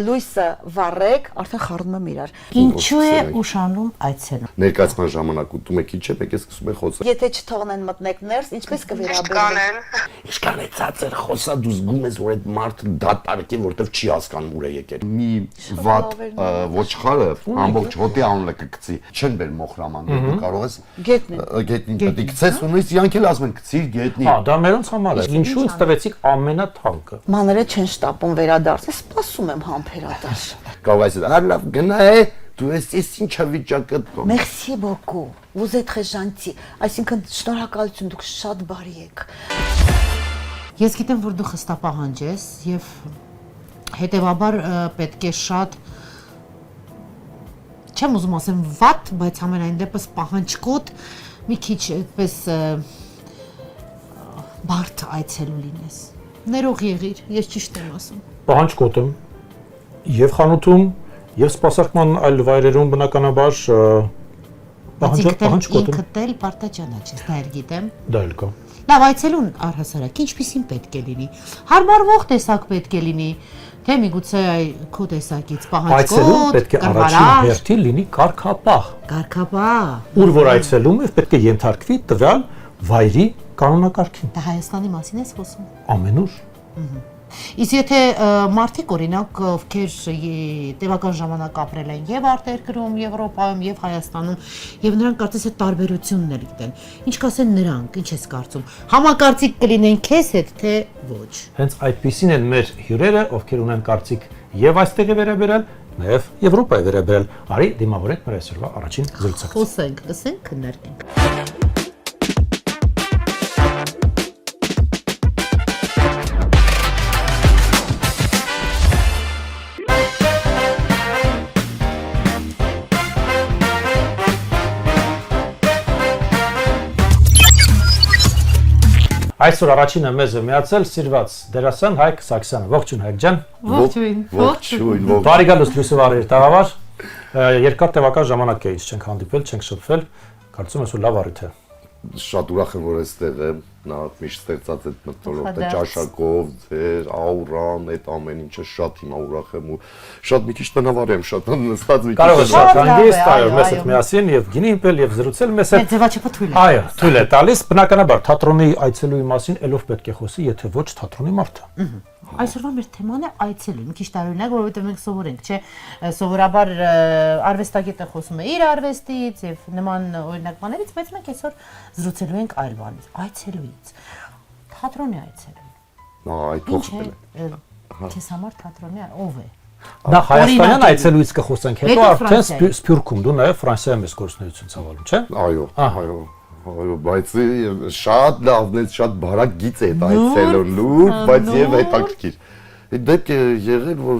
լույսը վառեք, արդեն խառնում եմ իրար։ Ինչու է ուշանում այցելում։ Ներկայացման ժամանակ ուտում եք, ինչ է, մեկ է սկսում եք խոսել։ Եթե չթողնեն մտնեք ներս, ինչպես կվերաբերվի։ Ինչքան է ցածր խոսա, դու զգում ես, որ այդ մարդը դատարկ է, որտեվ չի հասկանում ուր է եկել։ Մի վատ ոչխարը ամբողջ հոտի անունը կգցի, չեն բեր մոխրաման, դու կարող ես գետնին պետք է գցես ու նույնիսկ իրանք էլ ասում են գցիր գետնին։ Հա, դա մերոնց համար է։ Ինչու ինձ տվեցիք ամենաթանկը։ Մաները չեն շտապում վերադարձ, սպասում եմ համբերատար։ Կարող ես լավ գնա դու ես ինչա վիճակը։ Merci beaucoup. Vous êtes très gentil. Այսինքն շնորհակալություն, դուք շատ բարի եք։ Ես գիտեմ, որ դու խստապահանջ ես եւ հետեւաբար պետք է շատ չեմ ուզում ասեմ վատ, բայց ամենայն դեպս պահանջկոտ մի քիչ այդպես բարդ այցելու լինես։ Ներող եղիր, ես ճիշտ եմ ասում։ Պահանջկոտ եմ եւ խանութում եւ սպասարկման այլ վայրերում բնականաբար պահանջկոտ եմ։ Ինքդ էլ պարտաճանաչ ես, դա էլ գիտեմ։ Դա էլ կա։ Լավ, այցելուն առհասարակ ինչպիսին պետք է լինի։ Հարմարվող տեսակ պետք է լինի, թե միգուցե քո տեսակից Այցելուն պահանջկոտ, պետք է առաջին հերթին լինի կարգապահ։ կարգապահ։ Ուր որ այցելում է, պետք է ենթարկվի տվյալ վայրի կանոնակարգին։ Դա Հայաստանի մասին ես խոսում։ Ամենուր։ Իսկ եթե մարդիկ օրինակ ովքեր տևական ժամանակ ապրել են եւ արտերկրում, Եվրոպայում եւ Հայաստանում եւ նրանք կարծես այդ տարբերությունն էլ գիտեն։ Ինչ կասեն նրանք, ինչ ես կարծում։ Համակարծիք կլինեն քեզ հետ, թե ոչ։ Հենց այդպիսին են մեր հյուրերը, ովքեր ունեն կարծիք եւ այստեղ է վերաբերել, նաեւ Եվրոպա է վերաբերել։ Արի դիմավորենք մեր այսօրվա առաջին զրուցակից։ Խոսենք, լսենք, քննարկենք։ Այսօր առաջինը մեզ է միացել սիրված դերասան Հայկ Սարգսյանը։ Ողջույն Հայկ ջան։ Ողջույն։ Բարի գալուստ լույսովարի տաղավար։ Երկար տևական ժամանակ է ինչ չենք հանդիպել, չենք շփվել։ Կարծում եմ, որ լավ առիթ է։ Շատ ուրախ եմ, որ այստեղ եմ, նա միշտ ստեղծած այդ մթնոլորտը ճաշակով, ձեր, աուրան, այդ ամեն ինչը շատ հիմա ուրախ եմ ու շատ մի քիչ տնավար եմ, շատ նստած մի քիչ։ Կարող է շատ հանգիստ այո, մեզ հետ միասին եւ գինի իպել եւ զրուցել մեզ հետ։ Ձևաչափը թույլ է։ Այո, թույլ է տալիս, բնականաբար թատրոնի այցելուի մասին ելով պետք է խոսի, եթե ոչ թատրոնի մարդը։ Այսօրվա մեր թեման է այցելը, մի քիչ տարօրինակ, որովհետև մենք սովորենք, չէ, սովորաբար արվեստագետը խոսում է իր արվեստից եւ նման օրինակ բաներից, բայց մենք այսօր զրուցելու ենք այլ բանից, այցելուից։ Թատրոնի այցելը։ Այդ փոխվել է։ Քեզ համար թատրոնի ով է։ Դա հայաստանյան այցելուից կխոսենք, հետո արդեն Սփյուռքում դու նաեւ Ֆրանսիայում ես գործունեություն ցավալում, չէ։ Այո, այո։ Բայց շատ լավն է, շատ բարակ գիծ է այդ այցելելու, բայց եւ հետաքրքիր։ Դեպք է եղել, որ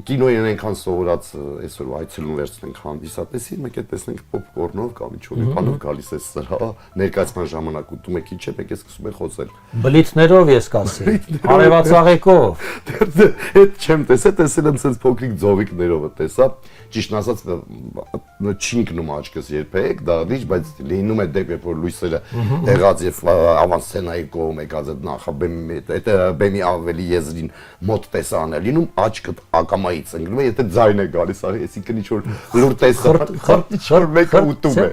կինոյն այնքան սովորած այսօր այցելուն վերցնենք հանդիսատեսին, մեկ է տեսնենք պոպկորնով կամ ինչ-որ բանով գալիս է սրա, ներկայացման ժամանակ ուտում եք ինչ է, մեկ է սկսում է խոսել։ Բլիթներով ես կասի, արևածաղիկով։ Այդ չեմ տեսել եմ sense փոքրիկ ձովիկներով տեսա, ճիշտ ասած չի ընկնում աչքս երբեք, դա դիջ, բայց լինում է դեպք, որ լույսերը եղած եւ ավանսցենայի կողմ եկած այդ նախաբեմի, այդ բեմի ավելի եզրին մոտ տեսան է լինում, աչքդ ակամայից ընկնում է, եթե ձայն է գալիս, այսինքն ինչ որ լուր տեսա, մեկը ուտում է։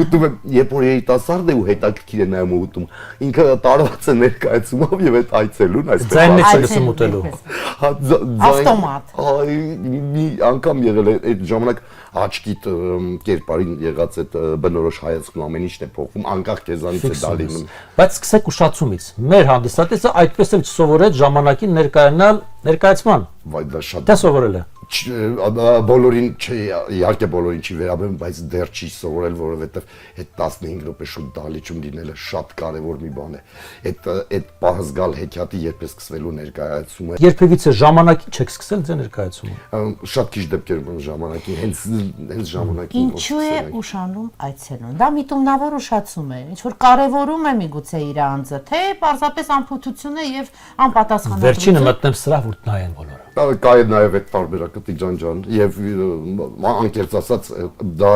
Ուտում է, երբ որ երիտասարդ է ու հետաքրքիր է նայում ու ուտում, ինքը տարված է ներկայացումով եւ այդ այցելուն այսպես։ Ձայնն է չլսում ուտելու։ Ավտոմատ։ Մի անգամ եղել է այդ ժամանակ աչքիդ կերպարին եղած այդ բնորոշ հայացքն ամեն ինչն է փոխվում, անկախ քեզանից է դա լինում։ Բայց սկսեք ուշացումից։ Մեր հանդիսատեսը այդպես էլ չսովորեց ժամանակին ներկայանալ ներկայացման։ Վայ դա շատ Դա սովորել է։ Բոլորին չի, իհարկե բոլորին չի վերաբերում, բայց դեռ չի սովորել, որովհետև այդ 15 րոպե շուտ դահլիճում լինելը շատ կարևոր մի բան է։ Այդ պահզգալ հեքիաթի երբ է սկսվելու ներկայացումը։ Երբևիցե ժամանակին չեք սկսել ձեր ներկայացումը։ Շատ քիչ դեպքեր ժամանակին, հենց ժամանակին։ Ինչու է ուշանում այցելուն։ Դա միտումնավոր ուշացում է, ինչ որ կարևորում է միգուցե իր անձը, թե պարզապես անփութություն է եւ անպատասխանատվություն։ Վերջինը մտնեմ սրա, որ նայեն բոլորը։ Կա է նաև այդ տարբերակը Տիգրան ջան եւ անկեղծ ասած դա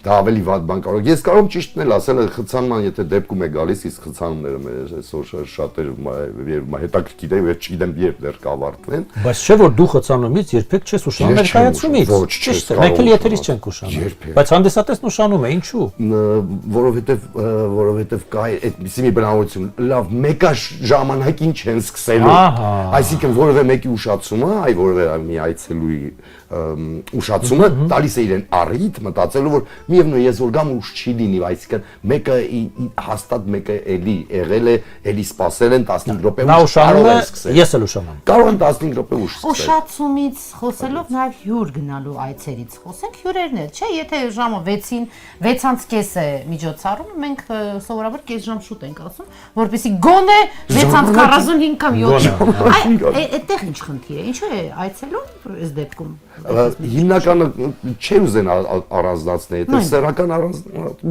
դա ավելի վատ բան կարող։ Ես կարող եմ ճիշտն էլ ասել, խցանման եթե դեպքում է գալիս, իսկ խցանումները մեր այսօր շատեր հետաքրքիր է, ես չգիտեմ երբ դեռ կավարտվեն։ Բայց չէ որ դու խցանումից երբեք չես ուշանում ներկայացումից։ Ճիշտ է, մեկ էլ եթերից չենք ուշանում։ Բայց հանդիսատեսն ուշանում է, ինչու՞։ Որովհետև կա այդպիսի մի բնավորություն, լավ, մեկը ժամանակին չեն սկսելու։ Այսինքն որևէ մեկի ուշացումը, այ որևէ մի այցելուի ուշացումը տալիս է իրեն առիթ մտածելու որ միևնույն ես որ գամ ուշ չի լինի, այսինքն մեկը հաստատ մեկը էլի եղել է, էլի սպասել են 15 րոպե նա ուշանում է, ես էլ ուշանամ։ Կարող են 15 րոպե ուշ սկսել։ Ուշացումից խոսելով նաև հյուր գնալու այցերից խոսենք, հյուրերն էլ, չէ, եթե ժամը 6-ին 6:30 է միջոցառումը, մենք սովորաբար կես ժամ շուտ ենք ասում, որպեսզի գոնե 6:45 կամ 7 այդտեղ ինչ խնդիր է, ինչու է այցելում այս դեպքում։ Հիմնականը չէ ուզեն առանձնացնել, դա սեռական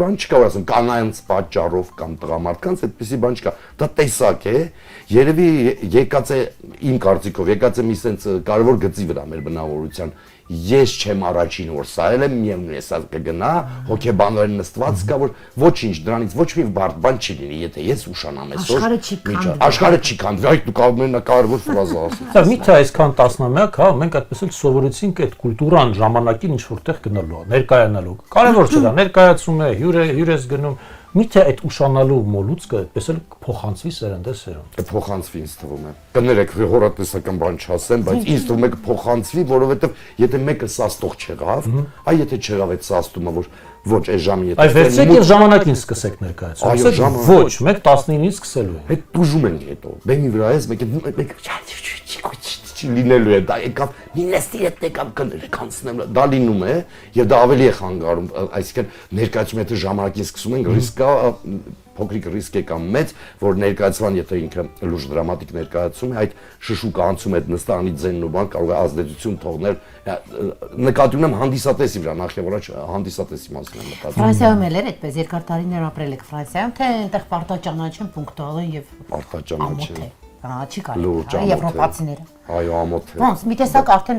բան չկա, որ ասեմ կանանց պատճառով կամ տղամարդկանց այդպեսի բան չկա։ Դա տեսակ է, երևի եկած է իմ կարծիքով, եկած է մի sense կարևոր գծի վրա մեր բնավորության։ Ես չեմ առաջին որ սա էլ եմ միևնույն է սա կգնա հոգեբանորեն նստված կա որ ոչինչ դրանից ոչ մի բարդ բան չի լինի եթե ես ուշանամ այսօր աշխարհը չի քանդվի այդ դու կարևոր ֆրազա ասես Դա միթե այսքան տասնամյակ հա մենք այդպես էլ սովորեցինք այդ կուլտուրան ժամանակին ինչ որտեղ գնալու ներկայանալու կարևոր չէ դա ներկայացում է հյուրես գնում Միթե այդ ուշանալու մոլուցքը այդպես էլ փոխանցվի սերնդե սերունդ։ Փոխանցվի ինձ թվում է։ Կներեք, հորատեսական բան չասեմ, բայց ինձ թվում է կփոխանցվի, որովհետև եթե մեկը սաստող չեղավ, այ եթե չեղավ այդ սաստումը, որ ոչ այս ժամի եթե։ Այ վերցեք եւ ժամանակին սկսեք ներկայացում։ Ասեք ոչ, մեկ 19-ից սկսելու է։ Այդ դուժում են հետո։ Բեմի վրա ես մեկ լինելու է դա եկավ մի նստի հետ եկավ կանցնեմ դա լինում է եւ դա ավելի է խանգարում այսինքն ներկայացում եթե ժամանակին սկսում են ռիսկ կա փոքրիկ ռիսկ է կամ մեծ որ ներկայացման եթե ինքը լուրջ դրամատիկ ներկայացում է այդ շշուկը անցում այդ նստանի ձենն ու բան կարող է ազդեցություն թողնել նկատի ունեմ հանդիսատեսի վրա նախ եւ առաջ հանդիսատեսի մասին եմ մտածում Ֆրանսիայում էլ էր այդպես երկար տարիներ ապրել եք Ֆրանսիայում թե այնտեղ պարտաճանաչ են պունկտուալ են եւ պարտաճանաչ են չի կարելի եվրոպացիները այո ամոթ է ոնց մի տեսակ արդեն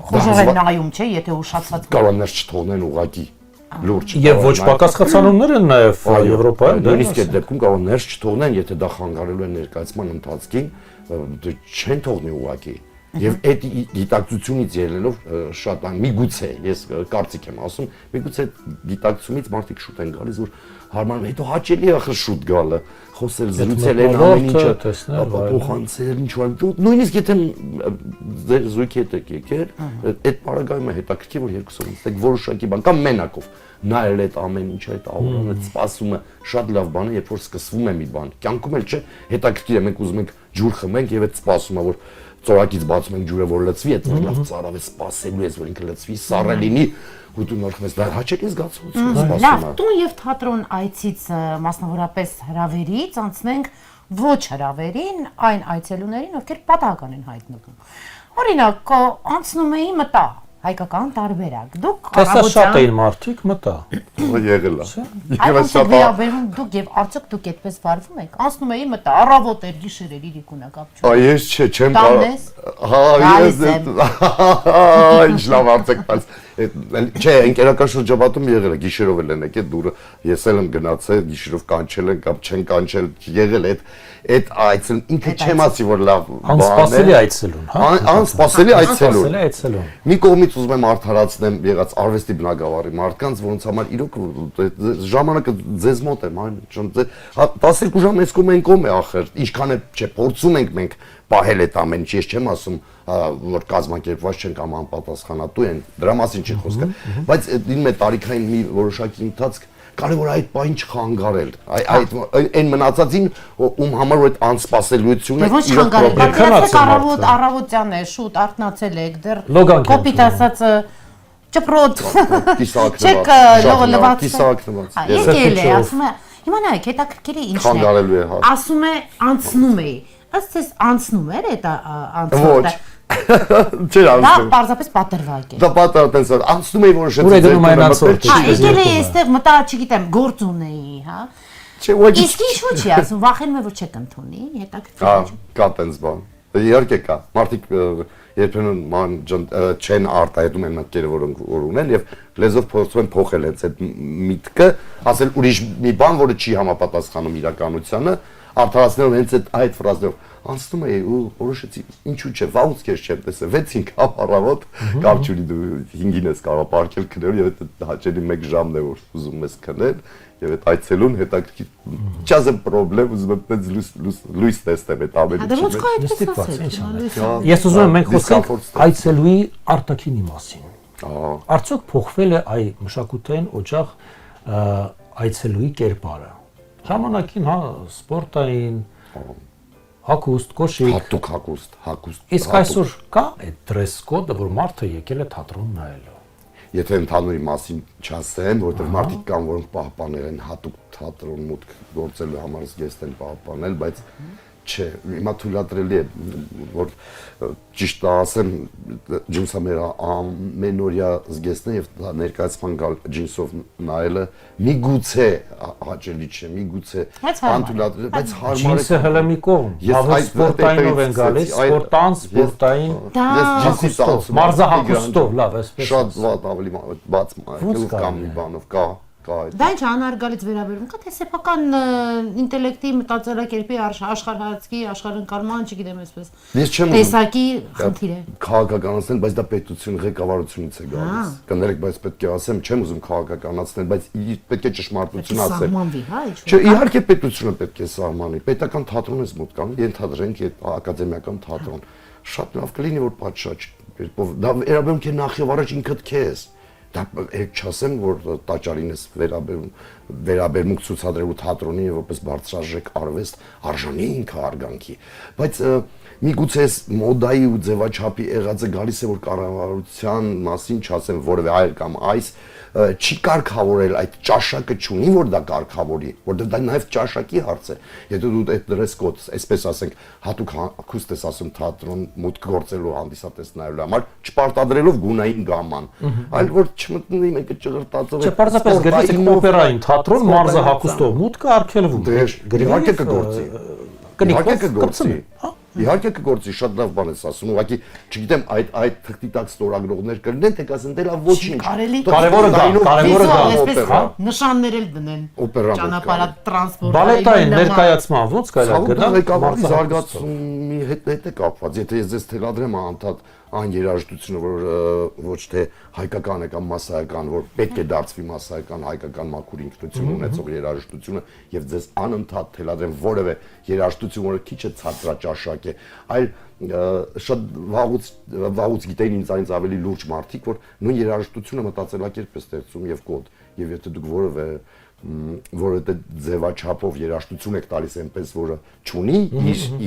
խոժով են նայում չէ եթե ուշացած կարող ներս չթողնեն ուղակի լուրջ եւ ոչ պակաս խցանումներ են նաեւ Եվրոպայում նույնիսկ այդ դեպքում կարող ներս չթողնեն եթե դա խանգարելու է ներկայացման ընթացքին չեն թողնի ուղակի Եվ այդ գիտակցությունից ելնելով շատ միգուցե ես կարծիք եմ ասում միգուցե գիտակցությունից մարդիկ շուտ են գալիս որ հարմարում հետո հաճելի է ախր շուտ գալը խոսել զրուցել են ամեն ինչը փոխանցել ինչ որ նույնիսկ եթե ձեր զույգի հետ եք եկել այդ պարագայում է հետաքրքիր որ երկուսով նստեք որոշակի բան կամ մենակով նայել այդ ամեն ինչը այդ աուրան այդ սպասումը շատ լավ բան է երբ որ սկսվում է մի բան կյանքում էլ չէ հետաքրքիր է մենք ուզում ենք ջուր խմենք եւ այդ սպասումը որ ծորակից բացում ենք ջուրը որ լցվի այդ լավ ծարավ է սպասելու ես որ ինքը լցվի սառը լինի ու դու նոր խմես դա հաճելի զգացողություն սպասումը լավ տուն եւ թատրոն այցից մասնավորապես հրավերից անցնենք ոչ հրավերին այն այցելուներին ովքեր պատահական են հայտնվում օրինակ անցնում էի մտա հայկական տարբերակ դուք առավոտյան շատ էին մարդիկ մտա եղել է Այս վերաբերում դուք եւ արդյոք դուք այդպես վարվում եք անցնում էի մտա առավոտ էր գիշեր էր իրիկունա կապ չունի Այս չեմ ինչ լավ արցեք տալիս չէ ընկերական շրջապատում եղել է գիշերով էլ են եկել դուրը ես էլ եմ գնացել գիշերով կանչել են կամ չեն կանչել եղել այդ այցելն ինքը չեմ ասի որ լավ անսպասելի այցելուն հա անսպասելի այցելուն մի կողմից ուզում եմ արդարացնեմ եղած արվեստի բնագավառի մարդկանց որոնց համար իրոք ժամանակը ձեզ մոտ է ման 12 ժամ էս կողմ են կողմ է ախր ինչքան է չէ փորձում ենք մենք պահել այդ ամեն ինչ ես չեմ ասում որ կազմակերպված չեն կամ անպատասխանատու են դրա մասին չի խոսքը բայց դինում է տարիքային մի որոշակի ընթացք կարևոր է այդ բանը չխանգարել այդ այն մնացածին ում համար որ այդ անսպասելիությունը առավոտյան է շուտ արթնացել եք դեռ կոպիտ ասած ճպրոտ չեք լողլված եկել է ասում է հիմա նայեք հետաքրքիր է ինչն է ասում է անցնում էի ըստ էս անցնում էր այդ անցորդը Չէ անցնում։ Դա պարզապես պատրվակ է։ Դա պատրվակ է, անցնում էի որոշեցի։ Ուր է դնում այն անցորդը։ Եկել էի այստեղ մտա, չգիտեմ, գործ ունեի, հա։ Չէ, ոչ։ Իսկ ինչու՞ չի ասում, վախենում է որ չեք ընդունի, հետաքրքիր է։ Կա տենց բան։ Իհարկե կա։ Մարդիկ երբեմն ման չեն արտահայտում են մտքերը, որոնք որ ունեն եւ լեզվով փորձում են փոխել հենց այդ միտքը, ասել ուրիշ մի բան, որը չի համապատասխանում իրականությանը, արդարացնելով հենց այդ ֆրազներով անցնում է ու որոշեցի ինչու՞ չէ, վաղուց քեզ չեմ տեսել, 6-5 առավոտ կամ չունի դու 5-ին ես կարող ապարքել քնել եւ այդ հաճելի 1 ժամն է որ ուզում ես քնել եւ այդ այցելուն հետաքրքիր չազը պրոբլեմ ուզում եմ պես լույս տեսնեմ այդ ամենը։ Ես ուզում եմ մենք խոսենք այցելուի արտաքինի մասին։ Արդյոք փոխվել է այ մշակութային օջախ այցելուի կերպարը։ Ժամանակին հա սպորտային հագուստ, կոշիկ, հագուստ։ Իսկ այսօր կա այդ դրես կոդը, որ մարդը եկել է թատրոն նայելու։ Եթե ընդհանուրի մասին չասեմ, որովհետև մարդիկ կան, որոնք պահպանել են հատուկ թատրոն մուտք գործելու համար զգեստ են պահպանել, բայց չէ, հիմա թույլատրելի է, որ ճիշտ ասեմ, ջինսը մեր ամենօրյա զգեստն է եւ ներկայացման գալ ջինսով նայելը միգուցե հաճելի չէ, միգուցե անթույլատրելի, բայց հարմար է։ Ջինսը հələ մի կողմ, հավես սպորտայինով են գալիս, սպորտային, ջինսով, մարզահագուստով, լավ, այսպես։ Շատ վատ ավելի բաց կամ մի բանով կա։ Դա ինչ անարգալից վերաբերում կա, թե սեփական ինտելեկտի մտածելակերպի աշխարհայացքի, աշխարհընկալման, չգիտեմ այսպես։ Ես չեմ տեսակի խնդիր է։ Քաղաքականացնել, բայց դա պետություն ղեկավարությունից է գալիս։ Կներեք, բայց պետք է ասեմ, չեմ ուզում քաղաքականացնել, բայց պետք է ճշմարտություն ասել։ Սահմանվի, հա, ինչ։ Չէ, իհարկե պետությունը պետք է սահմանի։ Պետական թատրոն ես մոտ կան, ենթադրենք այդ ակադեմիական թատրոն։ Շատ լավ կլինի, որ պատշաճ երբով դա վերաբերում է նախ եւ առաջ ինքդ քեզ։ Դա չասեմ, որ տաճարին ես վերաբերմունք ցուցադրելու թատրոնին եւ որպես բարձրաժեք արվեստ արժանի ինքը արգանքի, բայց միգուցե մոդայի ու ձևաչափի եղածը գալիս է որ կառավարության մասին չասեմ որևէ այլ կամ այս չի կարգավորել այդ ճաշակը չունի որ դա կարգավորի, որտեղ դա նաև ճաշակի հարց է։ Եթե դու այդ դրես կոդ, այսպես ասենք, հատուկ հագուստ ես ասում թատրոն մուտք գործելու հանդիսատես նայելու համար, չպարտադրելով գունային գաման, այլ որ չմտնի մեկը ճղրտածով։ Չէ, պարզապես գրեցեք օպերային թատրոն մարզահագուստով մուտքը արգելվում։ Իհարկե կգործի։ Իհարկե կգործի։ Իհարկե կգործի, շատ լավ բան ես ասում, ուղղակի չգիտեմ այդ թղթի տակ ստորագրողներ կլինեն, թե կասեն դե լավ ոչինչ։ Կարևորը դա նշաններ էլ դնեն։ Ճանապարհ տրանսպորտ։ Բալետային ներկայացման ոնց կարելի է գտնել ղեկավարի զարգացումի հետ է կապված, եթե ես ձեզ թելադրեմ անդադ այն երաժշտությունը, որ ոչ թե հայկական է կամ մասսայական, որ պետք է դարձվի մասսայական հայկական մաքուր ինքնություն ունեցող երաժշտությունը եւ ձեզ անընդհատ թելադրեմ որևէ երաժշտություն, որը քիչ է ցածրաճաշակ է, այլ շատ վաղուց գիտեին ինձանից ավելի լուրջ մարդիկ, որ նույն երաժշտությունը մտածելակերպ է ստեղծում եւ կոդ, եւ եթե դուք որևէ ձևաչափով երաժշտություն եք տալիս այնպես, որը չունի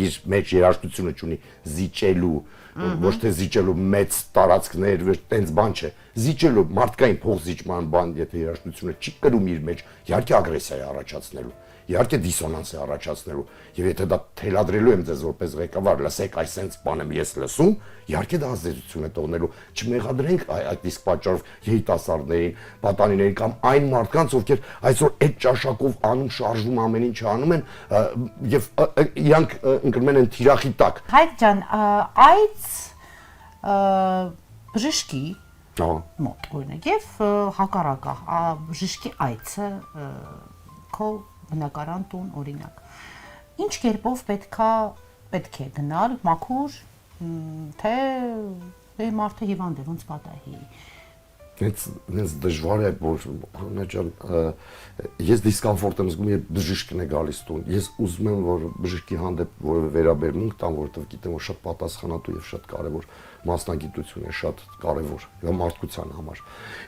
իր մեջ երաժշտությունը չունի զիջելու ոչ թե զիջելու մեծ տարածքներ, տենց բան չէ։ Զիջելու մարդկային փոխզիջման բան, եթե երաժշտությունը չի կրում իր մեջ, իհարկե ագրեսիա է առաջացնելու, իհարկե դիսոնանս է առաջացնելու, եւ եթե դա թելադրելու եմ ձեզ որպես ղեկավար, լսեք, այսենց բան եմ ես լսում, իհարկե դա ազդեցություն է թողնելու։ Չմեղադրենք այդ իսկ պատճառով երիտասարդներին, պատանիներին կամ այն մարդկանց, ովքեր այսօր այդ ճաշակով անում, շարժում ամեն ինչ անում են եւ իրանք ընկնում են թիրախի տակ։ Հայկ ջան, այդ բժշկի մոտ օրինակ եւ հակառակը բժշկի այցը քո բնակարան տուն օրինակ ինչ կերպով պետք է գնալ մաքուր թե մարդը հիվանդ է ոնց պատահի Հենց դժվար է որ ջան ես դիսկոմֆորտ եմ զգում երբ բժիշկն է գալիս տուն ես ուզում եմ որ բժշկի հանդեպ որևէ վերաբերմունք տամ որովհետև գիտեմ որ շատ պատասխանատու եւ շատ կարեւոր մասնագիտություն է շատ կարեւոր եւ մարդկության համար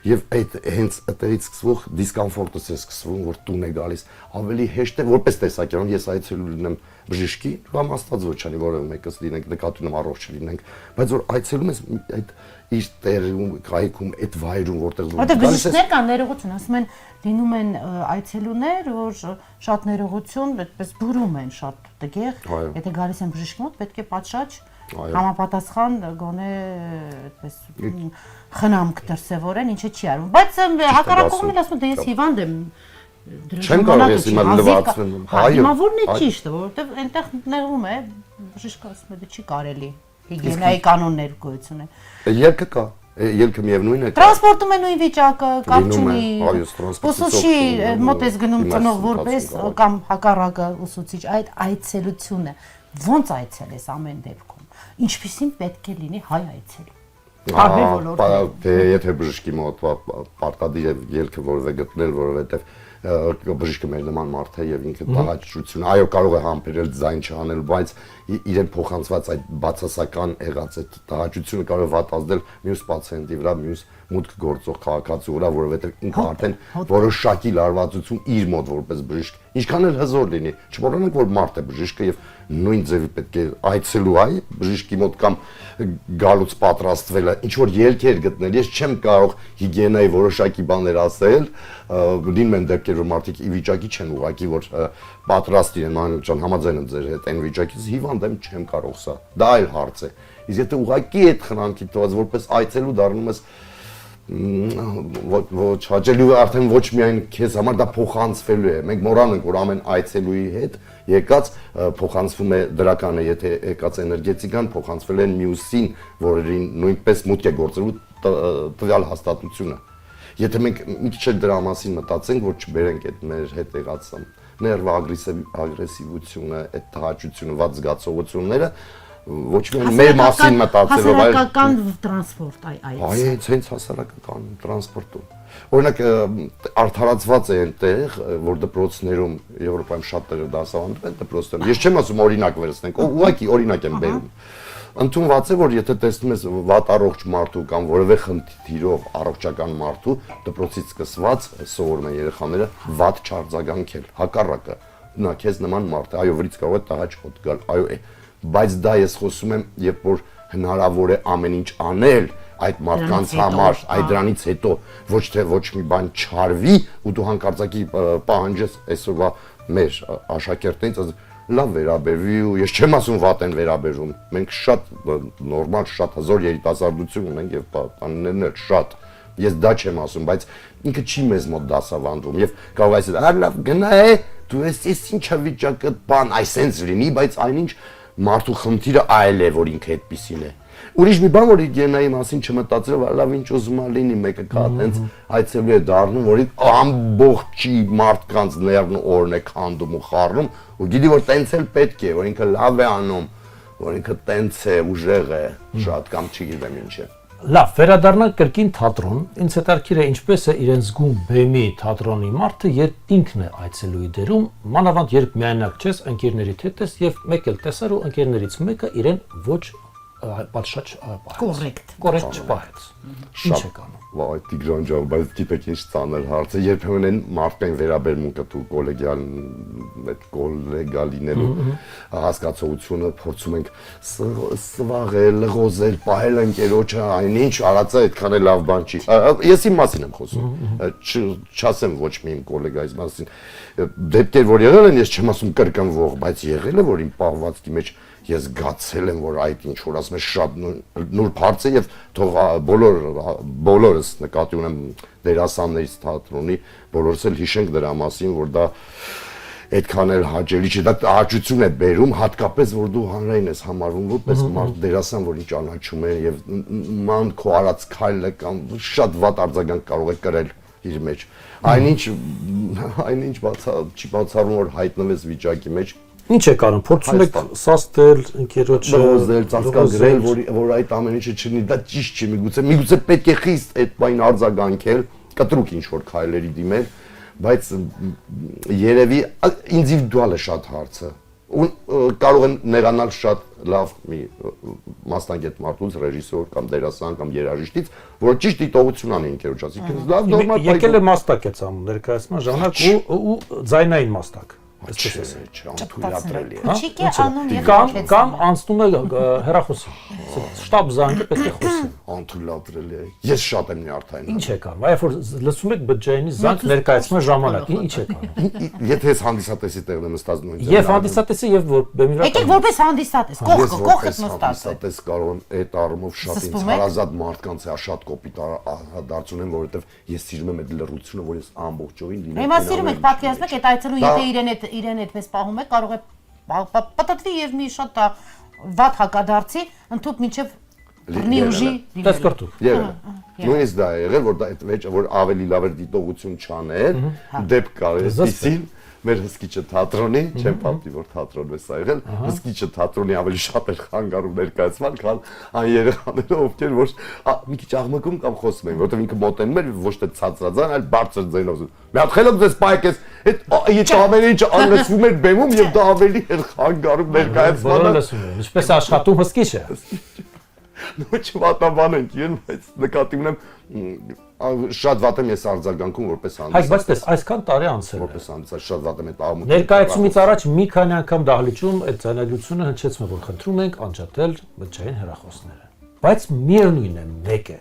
եւ այդ հենց այդտեղից սկսվող դիսկոմֆորտը է սկսվում որ տուն է գալիս ավելի հեշտ է որպես տեսակերպ ես այցելու լինեմ բժշկի կամ աստված ոչ անի որևէ մեկս լինենք նկատի ունեմ առողջ լինենք բայց որ այցելում ես այդ իր տեղում կայքում այդ վայրում որտեղ որտեղ բժիշկներ կան ներողություն ասում են լինում են այցելուներ որ շատ ներողություն այդպես բուրում են շատ տգեղ եթե գալիս են բժշկի մոտ պետք է պատշաճ համապատասխան գոնե այդպես խնամք դրսևորեն ինչը չի արվում բայց հակառակողն էլ ասում դե ես հիվանդ եմ չեմ կարող ես հիմա լվացնել այո հիմա որն է ճիշտը որովհետև այնտեղ նեղում է բժիշկը ասում է դա չի կարելի հիգիենայի կանոններ գոյություն են։ Ելքը կա, ելքը միևնույն է։ Տրանսպորտում է նույն վիճակը, կապ Լինում է, չունի։ այո, տրանսպորտի Ուսուցչի ծախսում, մոտ ես գնում ծնող իմաստուն որպես կացում, կամ հակառակը ուսուցիչ, այդ այցելությունը ո՞նց այցելես ամեն դեպքում։ Ինչպիսին պետք է լինի հայ այցելի։ Տարբեր ոլորտներ։ Եթե բժշկի մոտ պարտադիր է ելքը որևէ գտնել, որովհետև բժիշկը մեր նման մարդ է եւ ինքը տաղաճություն, այո, կարող է համբերել ձայն չանել, բայց իրեն փոխանցված այդ բացասական եղած այդ տաղաճությունը կարող է վատ ազդել մյուս պացիենտի վրա, մյուս մուտք գործող քաղաքացու վրա, որովհետև ինքը արդեն որոշակի լարվածություն իր մոտ որպես բժիշկ, ինչքան էլ հզոր լինի, չմոռանանք, որ մարդ է բժիշկը եւ նույն ձևի պետք է այցելու այ բժիշկի մոտ կամ գալուց պատրաստվելը, ինչ որ ելքեր գտնել։ Ես չեմ կարող հիգիենայի որոշակի բաներ ասել, լինում են դեպքեր, որ մարդիկ ի վիճակի չեն ուղղակի, որ պատրաստ իրեն, Մանուկ ջան, համաձայն եմ ձեր հետ, այն վիճակից հիվանդ եմ, չեմ կարող սա։ Դա այլ հարց է։ Իսկ եթե ուղղակի այդ խնամքի տված որպես այցելու դառնում ես ոչ հաճելի արդեն ոչ միայն քեզ համար դա փոխանցվելու է։ Մենք մոռանում ենք, որ ամեն այցելուի հետ եկած փոխանցվում է դրականը, եթե եկած էներգետիկան փոխանցվել է մյուսին, որին նույնպես մուտք է գործելու տվյալ հաստատությունը։ Եթե մենք մի քիչ դրա մասին մտածենք, որ չբերենք այդ մեր հետ եղած ներվա ագրեսիվությունը, այդ տհաճությունը, վատ զգացողությունները, ոչ միայն մեր մասին մտածելով, այլ հասարակական տրանսպորտ այց։ այ հենց հասարակական տրանսպորտում։ Օրինակ արդարացված է այնտեղ, որ դպրոցներում Եվրոպայում շատ տեղեր դասավանդում են դպրոցներում։ Ես չեմ ասում օրինակ վերցնենք, ուղղակի օրինակ եմ բերում։ Ընդունված է, որ եթե տեսնում ես վատ առողջ մարդու կամ որևէ խնդիրով առողջական մարդու, դպրոցից սկսված սովորում են երեխաները վատ չարձագանքել։ Հակառակը, նա քեզ նման մարդ է, այո, վրից կարող է տհաճ հոտ գալ, այո, բայց դա ես խոսում եմ, երբ որ հնարավոր է ամեն ինչ անել այդ մարդկանց համար, այդ դրանից հետո ոչ թե ոչ մի բան չարվի ու դու հանկարծակի պահանջես այսօրվա մեր աշակերտներից լավ վերաբերվի ու ես չեմ ասում վատ են վերաբերում, մենք շատ նորմալ, շատ հզոր երիտասարդություն ունենք եւ պատանիներն էլ շատ, ես դա չեմ ասում, բայց ինքը չի մեզ մոտ դասավանդում եւ կարող է ասել, լավ գնա է, դու ես ինչա վիճակը բան, այսենց լինի, բայց այնինչ մարդու խնդիրը այլ է, որ ինքը այդպեսին է։ Ուրիշ մի բան, որ հիգիենայի մասին չմտածելով, լավ ինչ ուզում է լինի, մեկը կա այտենց այցելու է դառնում, որ ամբողջի մարդկանց ներն օրն է քանդում ու խառնում, ու գիտի որ տենց էլ պետք է, որ ինքը լավ է անում, որ ինքը տենց է, ուժեղ է, շատ կամ չգիտեմ ինչ է։ Լավ, վերադառնանք կրկին թատրոն։ Ինձ հետաքրքիր է ինչպես է իրեն զգում բեմի թատրոնի մարդը, երբ ինքն է այցելուի դերում, մանավանդ երբ միայնակ չես, ընկերներիդ հետ ես եւ մեկ էլ տեսար ու ընկերներից մեկը իրեն ոչ պատշաճ կոռեկտ չպահեց։ Ինչ է կանում։ Վայ, Տիգրան ջան, բայց գիտեք ինչ ծանր հարց է, երբեմն են մարդկային վերաբերմունքը դու կոլեգիալ այդ կոլեգա լինելու հասկացողությունը փորձում ենք սվաղել, լղոզել, պահել ընկերոջը, այնինչ արածը այդքան է լավ բան չի։ Ես իմ մասին եմ խոսում, չասեմ ոչ մի իմ կոլեգայից մասին։ Դեպքեր որ եղել են, ես չեմ ասում կրկնվող, բայց եղել է, որ իմ պահվածքի մեջ ես զգացել եմ, որ այդ ինչ որ ասում ես շատ նուրբ հարց է եւ թող բոլորս նկատի ունեմ դերասաններից թատրոնի, բոլորս էլ հիշենք դրա մասին, որ դա այդքան էլ հաճելի չէ, դա տհաճություն է բերում, հատկապես որ դու հանրային ես համարվում որպես մարդ դերասան, որին ճանաչում են եւ ման քո արած քայլը կամ շատ վատ արձագանք կարող է կրել իր մեջ։ Այնինչ չի բացառում, որ հայտնվես վիճակի մեջ։ Ինչ է կարող, փորձում եք սաստել ընկերոջը, լղոզել, ծածկագրել, որ այդ ամեն ինչը չլինի, դա ճիշտ չի, միգուցե պետք է խիստ այդ բան արձագանքել, կտրուկ ինչ որ քայլերի դիմել, բայց երևի ինդիվիդուալ է շատ հարցը։ Ու կարող են նեղանալ շատ լավ մի մասնագետ մարդուց, ռեժիսոր կամ դերասան կամ երաժիշտից, որ ճիշտ դիտողություն անի ընկերոջ, ասիկին լավ նորմալ եկել է մաստակ է ցանում ներկայացման ժամանակ ու ձայնային մաստակ։ Այսպես է, անթույլատրելի է։ Փոչիկ է անում եւ կամ անցնում է հեռախոսի։ Շտաբ զանգը պետք է խոսի։ Անթույլատրելի է։ Ես շատ եմ նյարդային։ Ինչ է կանում։ Այ որ լսում եք բջջայինի զանգ ներկայացման ժամանակ, ինչ է կանում։ Եթե ես հանդիսատեսի տեղն եմ նստած նույն Եվ հանդիսատեսը եւ որ բեմի վրա։ Եկեք որպես հանդիսատես, կողքդ նստած։ Հանդիսատես կարող եմ այդ առումով շատ ինձ հարազատ մարդկանց է շատ կոպիտ դարձ ունեմ, որովհետեւ ես սիրում եմ այդ լռությունը, որ ես ամբողջովին լինեմ։ Հիմա սիրում եք պատկերացնեք այդ այցելու, եթե իրեն այդպես պահում է, կարող է պատտվի եւ մի շատ վատ հակադարձի ընդཐུպ մինչև բռնի ուժի Դες կրտուկ։ Եղել։ Նույնիսկ դա է եղել, որ դա այդ վեճը որ ավելի լավ էր դիտողություն չանել, դեպք կար այսպեսին մեր հսկիչը թատրոնի, չեմ պատմի որ թատրոնն է սա եղել, հսկիչը թատրոնի ավելի շատ էր խանգարում ներկայացման, քան այն երեխաները, ովքեր որ մի քիչ աղմկում կամ խոսում էին, որովհետև ինքը մոտենում էր ոչ թե ցածրաձայն, այլ բարձր ձայնով։ Մի հատ խելոք ձեզ պայքես, այդ ամենը ինչ անլսվում էր բեմում եւ դա ավելի էր խանգարում ներկայացմանը։ Լսում եմ, ինչպես աշխատում հսկիչը։ Ոչ վատաբան ենք իրեն, բայց նկատի ունեմ շատ վատ եմ ես արձագանքում որպես Հայ, բայց տես, այսքան տարի անցել է։ որպես անձա շատ վատ եմ այդ աղմուկը։ Ներկայացումից առաջ մի քանի անգամ դահլիճում այդ ցանրությունը հնչեցնում է, որ խնդրում ենք անջատել բջջային հեռախոսները։ Բայց միևնույն է, մեկ է։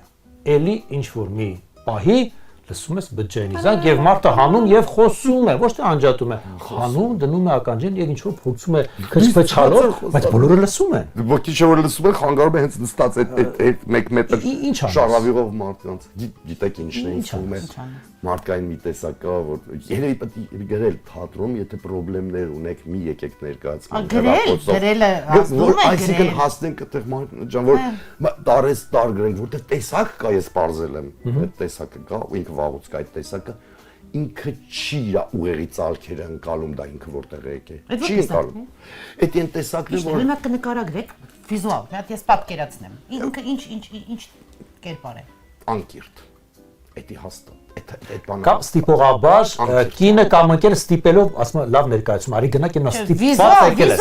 Էլի ինչ որ մի պահի լսում ես բջջային զանգ եւ մարդը հանում եւ խոսում է, ոչ թե անջատում է, հանում, դնում է ականջին եւ ինչ որ փորձում է քչփչալով, բայց բոլորը լսում են։ Ոքի չէ որ լսում են խանգարում է հենց նստած այդ 1 մետր շարավիղով մարդկանց։ Գիտեք ինչն է ինձ է։ Մարդկային մի տեսակ կա, որ երևի պետք է գրել թատրոնում, եթե խնդիրներ ունեք, մի եկեք ներկայացման։ Գրելը հասնում է այսինքն հասնենք այդտեղ ջան, որ տարես տար գրենք, որտեղ տեսակ կա, ես բարձել եմ, այդ տեսակը կա, ինքը վաղուց կա այդ տեսակը, ինքը չի իր ուղեղի ցալքերը անցալում, դա ինքը որտեղ է եկել։ Չի անցալում։ Այդ այն տեսակն է, որ Ուրեմն հատ կնկարագրեք վիզուալ, հատ ես պատկերացնեմ։ Ինքը ինչ կերպար է։ անկիրթ։ Էդի հաստատ։ Այդ բանը Կամ ստիպողաբար կինը կամ ընկերը ստիպելով, ասում եմ, լավ ներկայացում, արի գնա կինո ստիպված եկել է,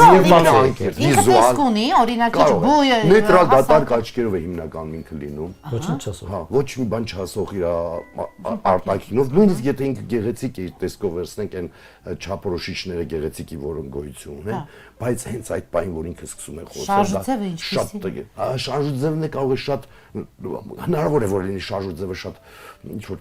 անկիրթ, ինքը տեսք ունի, օրինակ ինչ բույը նեյտրալ դատարկ աչքերով է հիմնականում ինքը լինում։ ոչինչ չասում։ Հա, ոչ մի բան չասող իր արտաքինով, նույնիսկ եթե ինքը գեղեցիկ է, տեսքով վերցնենք այն չափորոշիչները գեղեցիկի որոնք գոյություն ունեն, բայց հենց այդ բանին որ ինքը սկսում է խոսել, շարժուձևը ինչպեսի։ հա, շարժուձևն է կարող է շատ հնարավոր է որ լինի շարժուձևը շատ ինչ որ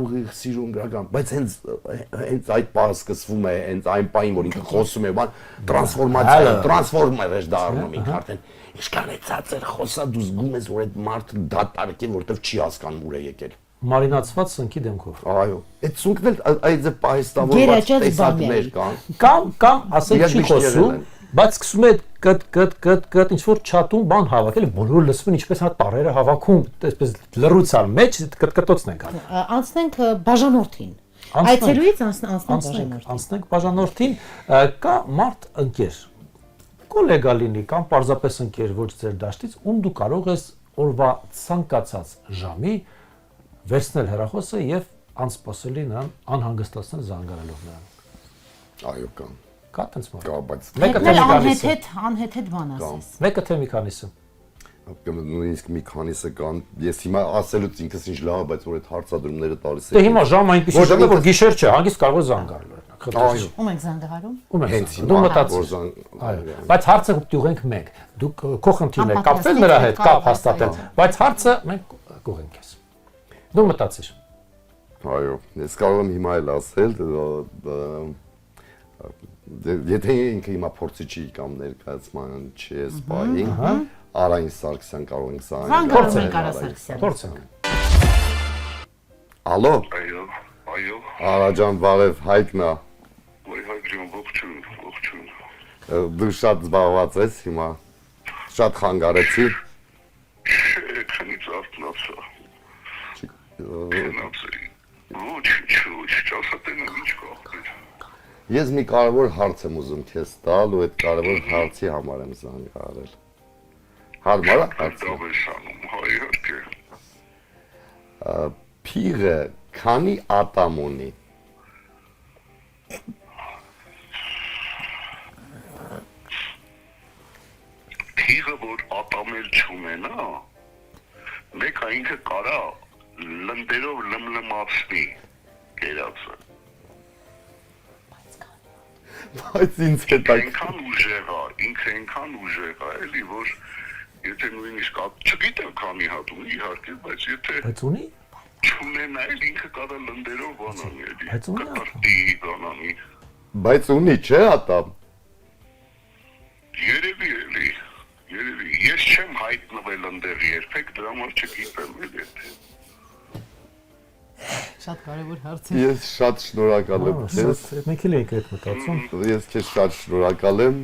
ուղիղ սիրուն գրական, բայց հենց այդ բանը սկսվում է, հենց այն բանին որ ինքը խոսում է, բան տրանսֆորմացիա, տրանսֆորմեր է դառնում ինքը արդեն ինչքան է ցածր խոսա դու զգում ես որ այդ մարդը դատարկ է որտեվ չի հասկանում ուր է եկել Մարինացված սնկի դեմքով։ այո այդ սունկն էլ այդ պահեստավորված տեսակներ կան Կամ ասել չի խոսում, բայց սկսում է կտ ինչ որ չաթում բան հավաքել, բոլորը լսվում են ինչպես հա տարերը հավաքում, այսպես լռության մեջ կտկտոցն են անում։ Անցնենք բաժանորդին։ Այցելուից Անցնենք բաժանորդին, կա մարդ ընկեր, կոլեգա լինի կամ պարզապես ընկեր ոչ ձեր դաշտից, ում դու կարող ես օրվա ցանկացած ժամի վերցնել հեռախոսը եւ անսպասելի նրան անհանգստացնել զանգարելով նրան։ այո կան Կա տենց մարդ։ կա բայց Մեկը թե մի քանիսը։ Անհեթեթ բան ասես։ Մեկը թե մի քանիսը։ նույնիսկ մի քանիսը կան ես հիմա ասելուց ինքս ինչ լավ բայց որ այդ հարցադրումները տալիս Դե հիմա ժամը այնպեսի ժամը որ գիշեր չէ, հանգիստ կարող է զանգարել օրինակ։ այո Ում եք զանգահարում։ Ում է հենց դու մտածես։ Այո, բայց հարցը դուղենք մենք։ Դուք քո խնդիրն է կապվել նրա հետ, կապ հաստատել, բայց հարցը մենք կուղենք ես։ Դու մտածիր։ այո ես կարող եմ հիմա էլ ասել եթե ինքը հիմա փորձի չի կամ ներկայացման չի սպային Արային Սարգսյան կարող ենք սա Զանգարում Արա Սարգսյան։ Փորձենք։ Ալո Այո Արա ջան բարև Հայկն է Ոայ Հայկյան ողջույն դու շատ զբաղված ես հիմա շատ խանգարեցի քանից արթնացա Ոչ չասատեն ինչ կողքեր Ես մի կարևոր հարց եմ ուզում քեզ տալ ու այդ կարևոր հարցի համար եմ զանգահարել Հարմար է հարցը իհարկե Փիղը քանի ատամ ունի Փիղը որ ատամել չունենա մեկ ինքը կարա լնդերով լմլմացնի կերածը Բայց ինձ հետ ինքան ուժեղ է էլի որ եթե նույնիսկ չգիտեմ քանի հատ ունի իհարկե բայց եթե Բայց ունի։ չունենա էլ ինքը կարա լնդերով բանանի էլի Բայց ունի կտրտի բանանի Բայց ունի չէ ատամ Երևի ես չեմ հայտնվել ընդեղ երբեք դրա համար չգիտեմ էլի Շատ կարևոր հարց է։ Ես շատ շնորհակալ եմ քեզ Մենք էլ ենք այդ մտածում։ Ես քեզ շատ շնորհակալ եմ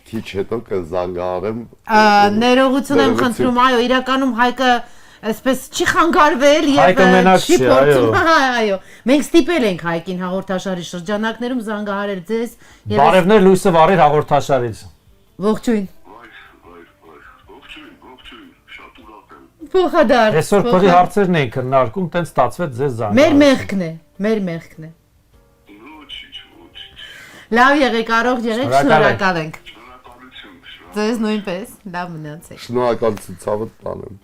քիչ հետո կզանգարեմ։ Ներողություն եմ խնդրում, այո, իրականում Հայկը այսպես չի խանգարվել եւ Հայկը մենակ չի, փորձում, այո։ Մենք ստիպել ենք Հայկին հաղորդաշարի շրջանակներում զանգահարել ձեզ եւ Բարևներ լույսը վարիր հաղորդաշարից։ ողջույն։ Ողջույն, շատ ուրախ եմ։ Փոխադարձ։ Այսօր փողի հարցերն էին քննարկում, տենց ստացվեց ձեզ զանգ։ Մեր մեղքն է, մեր մեղքն է։ Ոչինչ։ Լավ եղեք, առողջ եղեք, շնորհակալ ենք։ Շնորհակալություն։ Ձեզ նույնպես, լավ մնացեք։ Շնորհակալություն ցավդ տանեմ։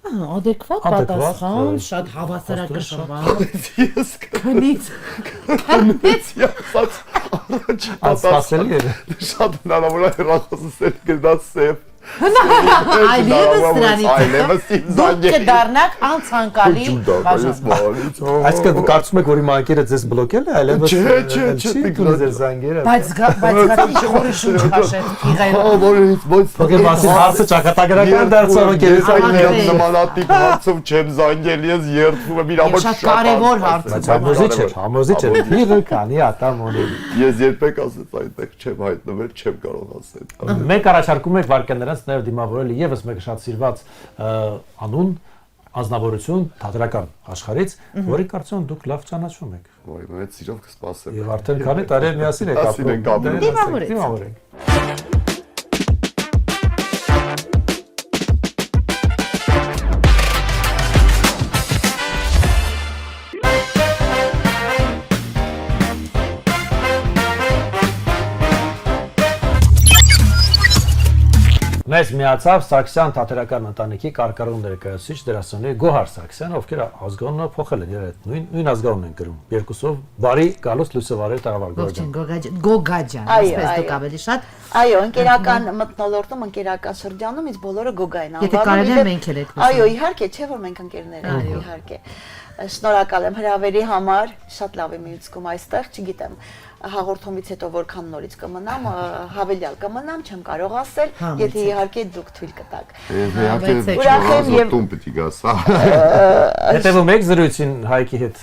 Adekvat պատասխան, շատ հավասարակշռված։ Ես Քնից։ յասած Անսպասելի է։ շատ հնարավոր է հեռախոսը գնաց սև։ Այլևս դրանից։ Այլևս իմ Դուք զանգերը։ կդառնաք անցանկալի բաժան։ Այսինքն դուք կարծում եք, որ իմ անկերը ձեզ բլոկել է, այլևս Չէ, ձեր զանգերը։ Բայց գատի խորի շունչ քաշել եղել։ Փողի մասին հարցը ճակատագրական դարձավ Ես նմանատիպ հարցով չեմ զանգել, ես երդվում եմ իր համար Շատ կարևոր հարց է։ Բայց համոզիչ է, փիղը քանի ատամ ունի։ Ես երբեք ասեց այնտեղ չեմ հայտնվել, չեմ կարող ասել։ Մենք առաջարկում ենք վարկաննրանց նաև դիմավորել եւս մեկ շատ սիրված անուն անձնավորություն թատերական աշխարհից, որի կարծում դուք լավ ճանաչում եք։ Ոայ, մեծ սիրով կսպասեմ։ Եվ արդեն քանի տարի է միասին եք Միասին ենք ապրում։ Դիմավորենք։ Մեզ միացավ Սաքսյան թատերական ընտանիքի կարկառուն ներկայացուցիչ դերասանուհի Գոհար Սաքսյան, ովքեր ազգանունը փոխել են իրար նույն ազգանուն են կրում։ Երկուսով բարի գալուստ լույսը վարել տաղավար Ողջույն Գոգաջան, այսպես դուք ավելի շատ։ Այո, ընկերական մթնոլորտում, ընկերական շրջանում ինձ բոլորը Գոգային անվանում։ Եթե կարելի է մենք էլ եք։ Այո, իհարկե, չէ՞ որ մենք ընկերներ ենք, իհարկե։ Շնորհակալ եմ հրավերի համար, շատ լավ եմ զգում այստեղ, չգիտեմ, հաղորդումից հետո որքան նորից կմնամ, հավելյալ կմնամ, չեմ կարող ասել, եթե իհարկե դուք թույլ կտաք։ Ուրախ եմ եւ տուն պիտի գաս։ Հետևում եք զրույցին Հայկի հետ։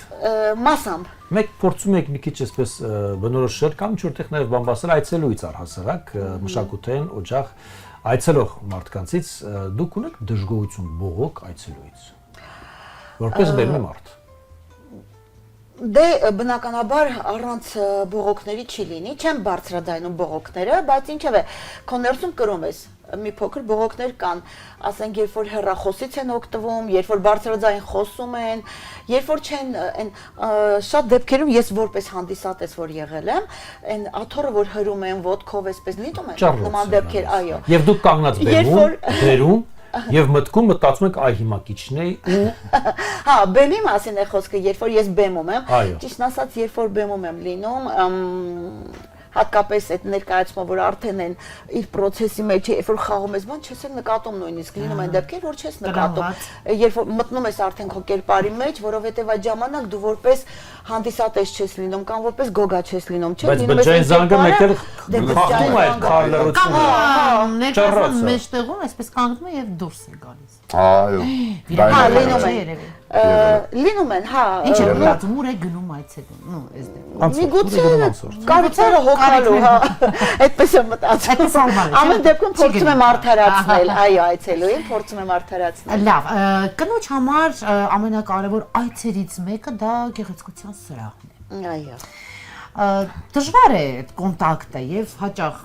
Մասամբ Մեկ փորձում եք մի քիչ այսպես բնորոշել կամ ինչ-որտեղ նաև բամբասել այցելուից առհասարակ մշակութային օջախ այցելող մարդկանցից դուք ունեք դժգոհություն բողոք այցելուից որպես բեմի մարդ Դե բնականաբար առանց բողոքների չի լինի, չեմ բարձրաձայնում բողոքները, բայց ինչև է, քո ներսում կրում ես, մի փոքր բողոքներ կան, ասենք երբ որ հեռախոսից են օգտվում, երբ որ բարձրաձայն խոսում են, երբ որ չեն այն շատ դեպքերում ես որպես հանդիսատես որ եղել եմ, այն աթոռը որ հրում են ոտքով այսպես լինում են, նման դեպքեր, այո։ Եվ դուք կանգնած բերում Եվ մտքում մտածում եք այ հիմա կիչնեի ու Հա, բեմի մասին է խոսքը, երբ որ ես բեմում եմ, Այո. ճիշտ ասած, երբ որ բեմում եմ լինում, հատկապես այդ ներկայացումը, որ արդեն են իր process-ի մեջ է, երբ որ խաղում ես, բան չես նկատում նույնիսկ, լինում են դեպքեր, որ չես նկատում, երբ որ մտնում ես արդեն քո կերպարի մեջ, որովհետև այդ ժամանակ դու որպես հանդիսատես չես լինում կամ որպես գոգա չես լինում, չէ՞, բայց բջջային զանգը մեկ էլ խախտում է այդ քարլրությունը Ներկայացման մեջտեղում այսպես կանգնում է եւ դուրս է գալիս։ Այո։ Լինում են, հա։ Ինչ է մտածում, ուր է գնում այցելուն, նո, այս դեպքում։ Միգուցե կարծրը հոգալու, հա, այդպես եմ մտածում։ Ամեն դեպքում փորձում եմ արդարացնել, այո, այցելուին փորձում եմ արդարացնել։ Լավ, կնոջ համար ամենակարևոր այցերից մեկը դա գեղեցկության սրահն է։ Այո։ Դժվար է այդ կոնտակտը եւ հաճախ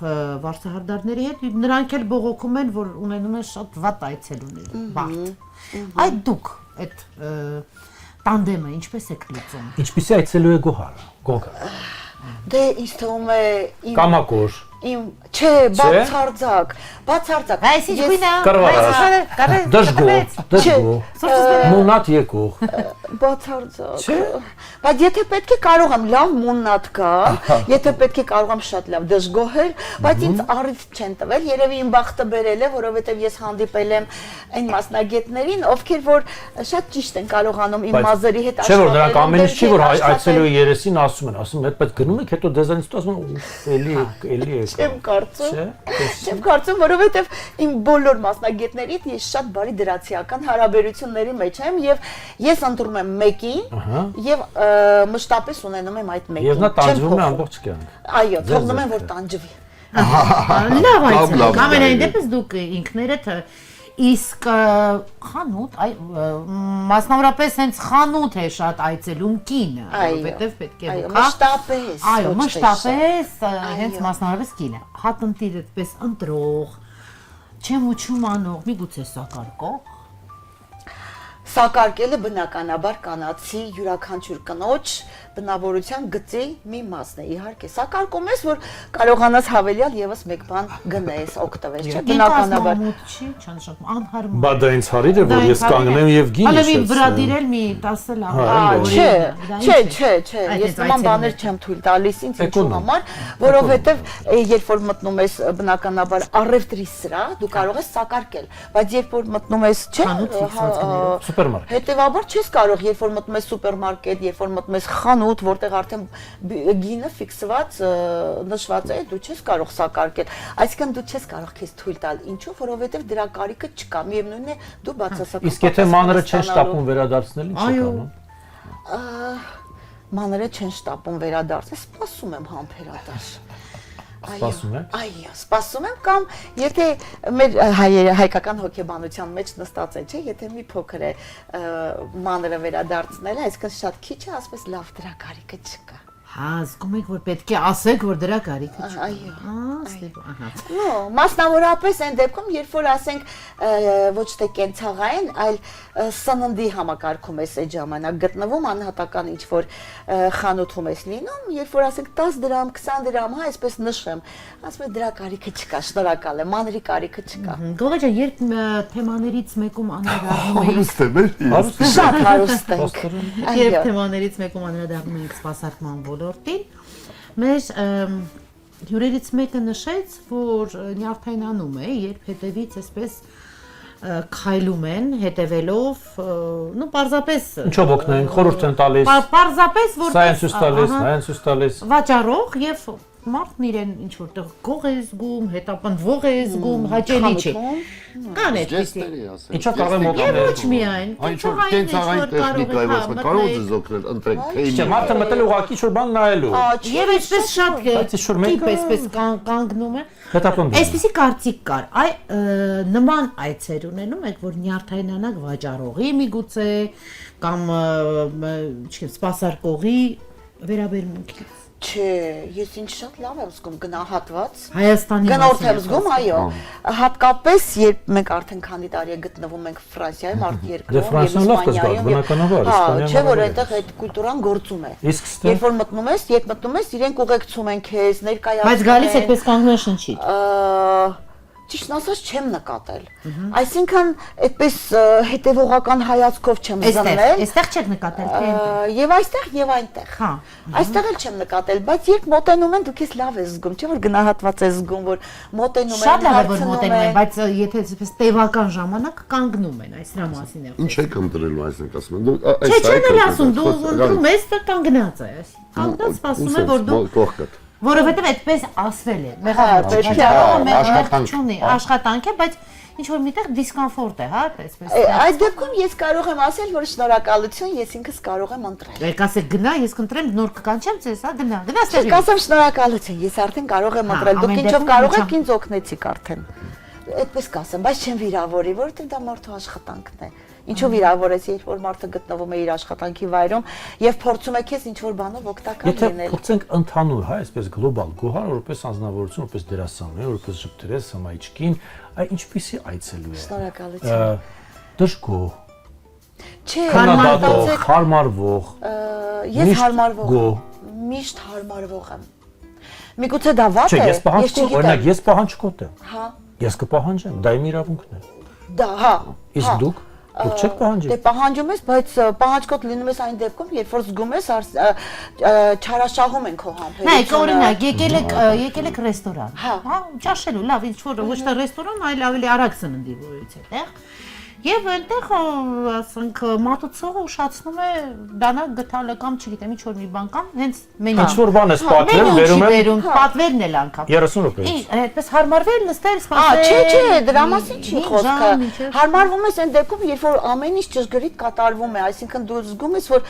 վարչահարդարների հետ նրանք էլ բողոքում են, որ ունենում են շատ վատ այցելուներ, բարդ։ Այդ դուք այդ տանդեմը ինչպես եք լուծում։ Ինչպեսի այցելու է Գոհարը, Գոգա։ Դե ինձ թվում է Կամակոր չէ, բացարձակ։ Այս ինչ գույնը։ Դժգոհ, մունատ եկող։ Բացարձակ։ Բայց եթե պետք է կարող եմ լավ մուննատ կա, եթե պետք է կարող եմ շատ լավ դժգոհել, բայց ինձ առիթ չեն տվել, երևի իմ բախտը բերել է, որովհետև ես հանդիպել եմ այն մասնագետներին, ովքեր որ շատ ճիշտ են կարողանում իմ մազերի հետ աշխատել։ Չէ՞ որ նրանք ամենից չի որ այցելուի երեսին ասում են, այդ բայց գնում եք հետո դեզանից ասում են էլի Չեմ կարծում։ Չէ։ Չեմ կարծում, որովհետև իմ բոլոր մասնագետներից ես շատ բարի դրացիական հարաբերությունների մեջ եմ եւ ես ընտրում եմ մեկին եւ մշտապես ունենում եմ այդ մեկին։ Եվ նա տանջվում է ամբողջ կյանք։ Այո, թողնում եմ որ տանջվի։ Լավ այցել։ լավ, Ամենայն դեպս դուք ինքներդ իսկ խանութ, մասնավորապես հենց խանութ է շատ այցելում կինը, որովհետև պետք է Այո, հոգա։ մշտապես։ Այո, ոչ թե մշտապես շատ։ հենց մասնավորապես կինը։ Հատնտիր այդպես ընտրող, չեմ ուչում անող, միգուցե սակարկող։ Սակարկելը բնականաբար կանացի յուրաքանչյուր կնոջ բնավորության գծի մի մասն է, իհարկե։ Սակարկում ես, որ կարողանաս հավելյալ եւս մեկ բան գնես, օգտվես, չէ՞, բնականաբար։ Չի, չանշակում, անհարմար։ Բա դա ինձ հարիր է, որ ես կանգնեմ եւ գին Հələ մի իշխեցնեմ։ վրա դիրել մի 10 լավ։ Չէ, ես նման բաներ չեմ թույլ տալիս ինձ ինչու համար, որովհետև երբ որ մտնում ես բնականաբար առևտրի սրա, դու կարող ես սակարկել, բայց երբ որ մտնում ես, չէ, Սուպերմարկետ։ հետևաբար չես կարող, երբ որ մտնում ես սուպերմարկետ, երբ որ մտնում ես խանութ, որտեղ արդեն գինը ֆիքսված նշված է, դու չես կարող սակարկել, այսինքն դու չես կարող քեզ թույլ տալ, ինչու, որովհետև դրա կարիքը չկա, միևնույնն է, դու բացասական։ Իսկ եթե մանրը չեն շտապում վերադարձնել, ինչ է կանում։ Մանրը չեն շտապում վերադարձնել, սպասում եմ համբերատար։ Սպասում եք։ Այո, սպասում եմ կամ եթե մեր հայկական հոգեբանության մեջ նստած է, չէ, եթե մի փոքր է մանրը վերադարձնել, այսինքն շատ քիչ է, ասես լավ դրա կարիքը չկա։ Հա, զգում եք, որ պետք է ասեք, որ դրա կարիքը չկա։ Այո։ Ստեփ, ահա։ Նո, մասնավորապես այն դեպքում, երբ որ ասենք ոչ թե կենցաղային, այլ սննդի համակարգում ես այդ ժամանակ գտնվում, անհատական ինչ որ խանութում ես լինում, երբ որ ասենք 10 դրամ, 20 դրամ, հա, այսպես նշեմ, ասում եմ դրա կարիքը չկա, շնորհակալ եմ, մանրի կարիքը չկա։ Գողե ջան, երբ թեմաներից մեկում անդրադառնում էինք, Հարուստ է մեր։ Շատ հարուստ ենք։ երբ թեմաներից մեկում անդրադառնում էինք սպասարկման ոլորտին, մեր հյուրերից մեկը նշեց, որ նյարդայնանում է, երբ հետևից այսպես քայլում են, հետևելով, նո պարզապես Ինչով օգնեն, խորհուրդ են տալիս։ պարզապես Սա են ցույց տալիս, նա են ցույց տալիս։ վաճառող եւ մարդն իրեն ինչ որտեղ գող է զգում, հետապնդվող է զգում, հաճելի չի։ Կան այդպեսի։ Ինչա կարող եմ Եվ օգնել։ ոչ միայն, Այն որ կենցաղային տեխնիկա է, ոսկե կարող ես օգնել, ընտրեք Չէ, քեյնի։ մարդը մտել է ուղակի ինչ-որ բան նայելու։ եւ այսպես շատ Բայց ինչ-որ մեկը- տիպ այսպես կանգնում է։ Հետապնդում է։ Այսպեսի կարծիք կար, նման այցեր ունենում եք, որ նյարդայնանակ վաճառողի միգուցե կամ չգիտեմ, սպասարկողի վերաբերմունքից։ Չէ, ես ինչ շատ լավ եմ զգում գնահատված։ Հայաստանի Գնորդ եմ մասին զգում, այո։ Հատկապես երբ մենք արդեն քանի տարի է գտնվում ենք Ֆրանսիայում, Դե Ֆրանսիան լավ կզգաս, բնականաբար, Իսպանիան Չէ, որ ավելի այդտեղ այդ կուլտուրան գործում է։ Իսկ ստե Երբ որ մտնում ես, իրենք ուղեկցում են քեզ, ներկայացնում։ Բայց գալիս այդպես կանգնած շնչի։ Ճիշտ ասած չեմ նկատել։ Այսինքն այդպես հետևողական հայացքով չեմ զննել։ Այստեղ չեք նկատել թե այնտեղ։ Եվ այստեղ եւ այնտեղ։ Հա։ Այստեղ էլ չեմ նկատել, բայց երբ մոտենում են, դուք ես լավ ես զգում, չէ՞ որ գնահատված ես զգում, որ մոտենում են, Շատ լավ է որ հարցնում մոտենում են, են։ բայց եթե այսպես տևական ժամանակ կանգնում են, այս դրա մասին է։ Ինչ եք ընտրելու այսինքն ասում են։ Դու Չէ, չեմ էլ ասում, դու ընտրում ես, դա կանգնած է, այս։ Կանգնած սպասում է, որ դու կողքդ։ որովհետև այդպես ասվել է։ պետք է, Աշխատանք չունի, աշխատանք է, բայց ինչ որ միտեղ դիսկոմֆորտ է, հա, այսպես։ Այդ դեպքում ես կարող եմ ասել, որ շնորհակալություն, ես ինքս կարող եմ ընտրել։ Եկեք ասեք գնա, ես կընտրեմ, նոր կկանչեմ ձեզ, հա, գնա։ Գնա ստեղ։ Կասեմ շնորհակալություն, ես արդեն կարող եմ ընտրել, դուք ինչով կարող եք ինձ օգնեցիք արդեն։ Այդպես կասեմ, բայց չեմ վիրավորի, որովհետև դա մարդու աշխատանքն է։ Ինչու վիրավորես, երբ որ մարդը գտնվում է իր աշխատանքի վայրում եւ փորձում է քեզ ինչ որ բանով օգտակար Եթե լինել։ փորձենք ընդհանուր, հա, այսպես գլոբալ գոհար, որպես անձնավորություն, որպես դերասան, որպես ժպտերես, համայնքին, այ ինչպիսի այցելու է։ Շնորհակալություն։ Դժգոհ, Չէ, քննադատող, հարմարվող, ես միշտ հարմարվող գոհ։ եմ, միշտ հարմարվող եմ։ Միգուցե դա վատ Չէ, է, ես պահանջկոտ, օրինակ, ես պահանջկոտ եմ։ Հա, Ես կպահանջեմ, դա իմ իրավունքն է։ դա, հա։ Իսկ դուք չեք պահանջի։ Դե պահանջում ես, բայց պահանջկոտ լինում ես այն դեպքում, երբ որ զգում ես չարաշահում են քո համբերությունը։ Նայեք, օրինակ, եկել եք ռեստորան, Հա։ հա, ճաշելու, լավ, ինչ որ ոչ թե ռեստորան, այլ ավելի արագ սննդի որից է, տեղ։ Եվ այնտեղ ասենք մատուցողը ուշացնում է դանակ գտալը կամ չգիտեմ ինչ որ մի բան կամ հենց մենյու։ Ինչ որ բան ես պատվել, վերում եմ պատվերն էլ անգամ։ 30 րոպեից։ Այդպես հարմարվել նստել Չէ, դրա մասին չի խոսքը։ Հարմարվում ես այն դեպքում, երբ որ ամեն ինչ ճշգրիտ կատարվում է, այսինքն դու զգում ես, որ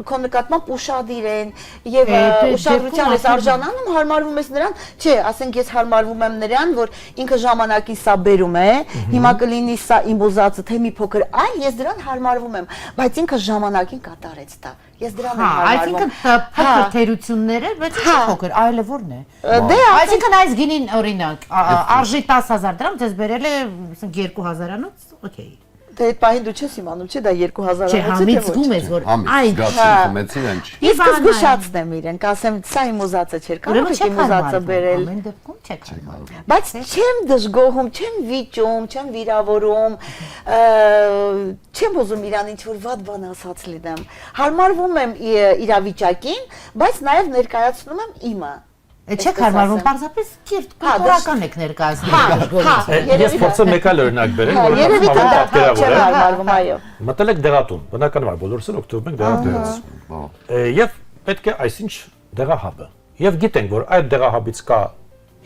քո նկատմամբ ուշադիր են եւ ուշադրության ես արժանանում, հարմարվում ես նրան, չէ, ասենք ես հարմարվում եմ նրան, որ ինքը ժամանակին սա բերում է, հիմա կլինի սա իմ ուզածը, թե մի փոքր այլ, ես դրան հարմարվում եմ, բայց ինքը ժամանակին կատարեց դա։ Ես դրան եմ հարմարվում։ Այսինքն փոքր թերությունները, բայց չի փոքր, այլը ո՞րն է։ Դե Այսինքն այս գինին օրինակ արժի 10000 դրամ, դες բերել է 2000-անոց, օքեյ։ Դե այդ պահին դու չես իմանում, չէ՞, դա 2000-անոց Չէ, համից զգում ես, որ Այն գացի խմեցին ինչ։ Իսկ զգուշացնեմ իրեն, կասեմ, սա իմ ուզածը չէր, կարող եք իմ ուզածը բերել։ Ամեն դեպքում չեք հարմարվում։ Բայց չեմ դժգոհում, չեմ վիճում, չեմ վիրավորում, չեմ ուզում իրան ինչ-որ վատ բան ասած լինեմ։ Հարմարվում եմ իրավիճակին, բայց նաև ներկայացնում եմ իմը։ Չեք հարմարվում, պարզապես կիրթ կուլտուրական եք ներկայացնում։ Ես փորձեմ մեկ այլ օրինակ բերել, Երևի թե դա պատկերավոր չեմ է։ հարմարվում, այո։ Մտել եք դեղատուն, բնականաբար բոլորս էլ օգտվում ենք դեղատունից։ Եվ պետք է այսինչ դեղահաբը։ Եվ գիտենք, որ այդ դեղահաբից կա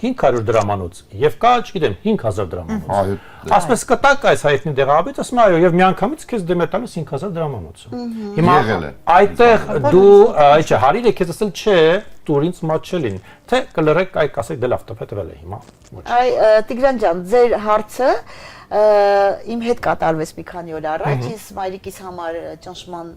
500 դրամանոց եւ կա, չգիտեմ, 5000 դրամանոց։ Ասես կտակ այս հայտնի դեղահաբից, ասում այո, եւ միանգամից քեզ դեմ է տալիս 5000 դրամանոցը։ Հիմա այդտեղ դու, այո, հարիրը քեզ ասել չէ, դուր ինձ մաչելին, թե կլրեք այ կասեք դե լավ տպետվել է հիմա։ Այ Տիգրան ջան, ձեր հարցը իմ հետ կատարվեց մի քանի օր առաջ, ես մայրիկիս համար ճնշման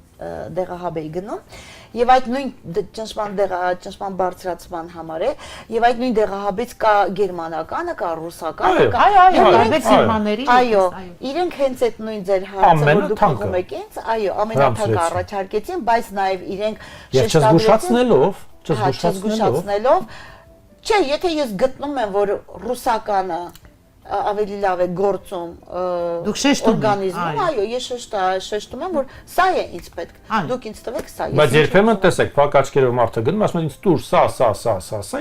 դեղահաբ էի գնում եւ այդ նույն ճնշման բարձրացման համար է եւ այդ նույն դեղահաբից կա գերմանականը, կա ռուսականը, կա տարբեր ֆիրմաների։ Այո, իրենք հենց այդ նույն ձեր հարցը որ դուք ուղում եք ինձ, այո, ամենաթանկը առաջարկեցին, բայց նաեւ իրենք չզգուշացնելով, չէ, եթե ես գտնում եմ, որ ռուսականը ավելի լավ է գործում օրգանիզմում, այո, ես շեշտում եմ, որ սա է ինձ պետք, դուք ինձ տվեք սա։ Բայց երբեմն տեսեք, փակ աչքերով մարդը գնում, ասում է ինձ տուր սա,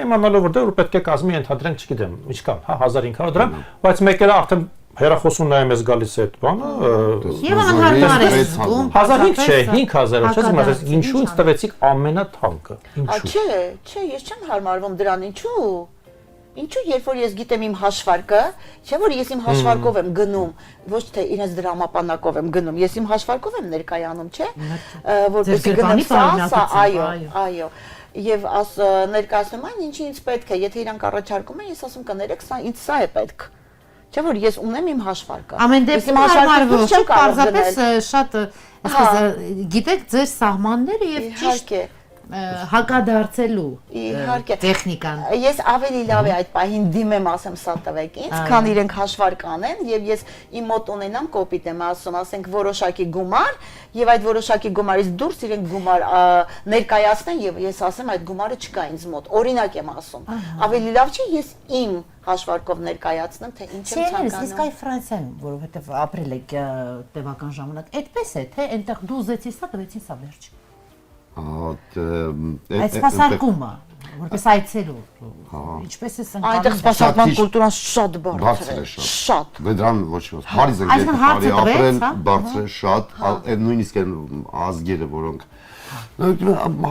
իմանալով որ դե որ պետք է կազմի ընդհանրենք, չգիտեմ, ինչքան, հա 1500 դրամ, բայց մեկ էլ արդեն հերախոսում նայում ես գալիս այդ բանը։ Եվ անհարմար է զգում։ 1500 չէ, 5000, չես իմացես, ինչու ինձ տվեցիք ամենաթանկը։ Ինչու։ Չէ, ես չեմ հարմարվում դրան, ինչու։ Ինչու երբ որ ես գիտեմ իմ հաշվարկը, չէ՞ որ ես իմ հաշվարկով եմ գնում, ոչ թե իրենց դրամապանակով եմ գնում, ես իմ հաշվարկով եմ ներկայանում, չէ՞, որպեսզի գնամ սա, այո, եւ ներկայացնում այն ինչի ինձ պետք է, եթե իրանք առաջարկում են, ես ասում կներեք, սա է պետք։ Չէ՞ որ ես ունեմ իմ հաշվարկը։ Ամեն դեպքում հարմարվում չեք, պարզապես շատ, ասես, գիտեք ձեր սահմանները եւ ճիշտ հակադարձելու տեխնիկան։ Ես ավելի լավ է այդ պահին դիմեմ, ասեմ սա տվեք ինձ, քան իրենք հաշվարկ անեն եւ ես իմ մոտ ունենամ կոպիտ եմ ասում, ասենք որոշակի գումար եւ այդ որոշակի գումարից դուրս իրենք գումար ներկայացնեն եւ ես ասեմ այդ գումարը չկա ինձ մոտ։ Օրինակ եմ ասում։ Ավելի լավ չի ես իմ հաշվարկով ներկայացնեմ, թե ինչ եմ ցանկանում։ Իսկ այ Ֆրանսիան, որովհետեւ ապրել եք տևական ժամանակ, այդպես է, թե այնտեղ դու ուզեցի սա, տվեցին սա վերջ։ Այդ սպասարկումը, որպես այցելու, ինչպես է ընկալում։ Այնտեղ սպասարկման կուլտուրան շատ բարձր է, շատ։ Դրան ոչ ոք հարիզ են գետի ապրել, բարձր է շատ, նույնիսկ այն ազգերը, որոնք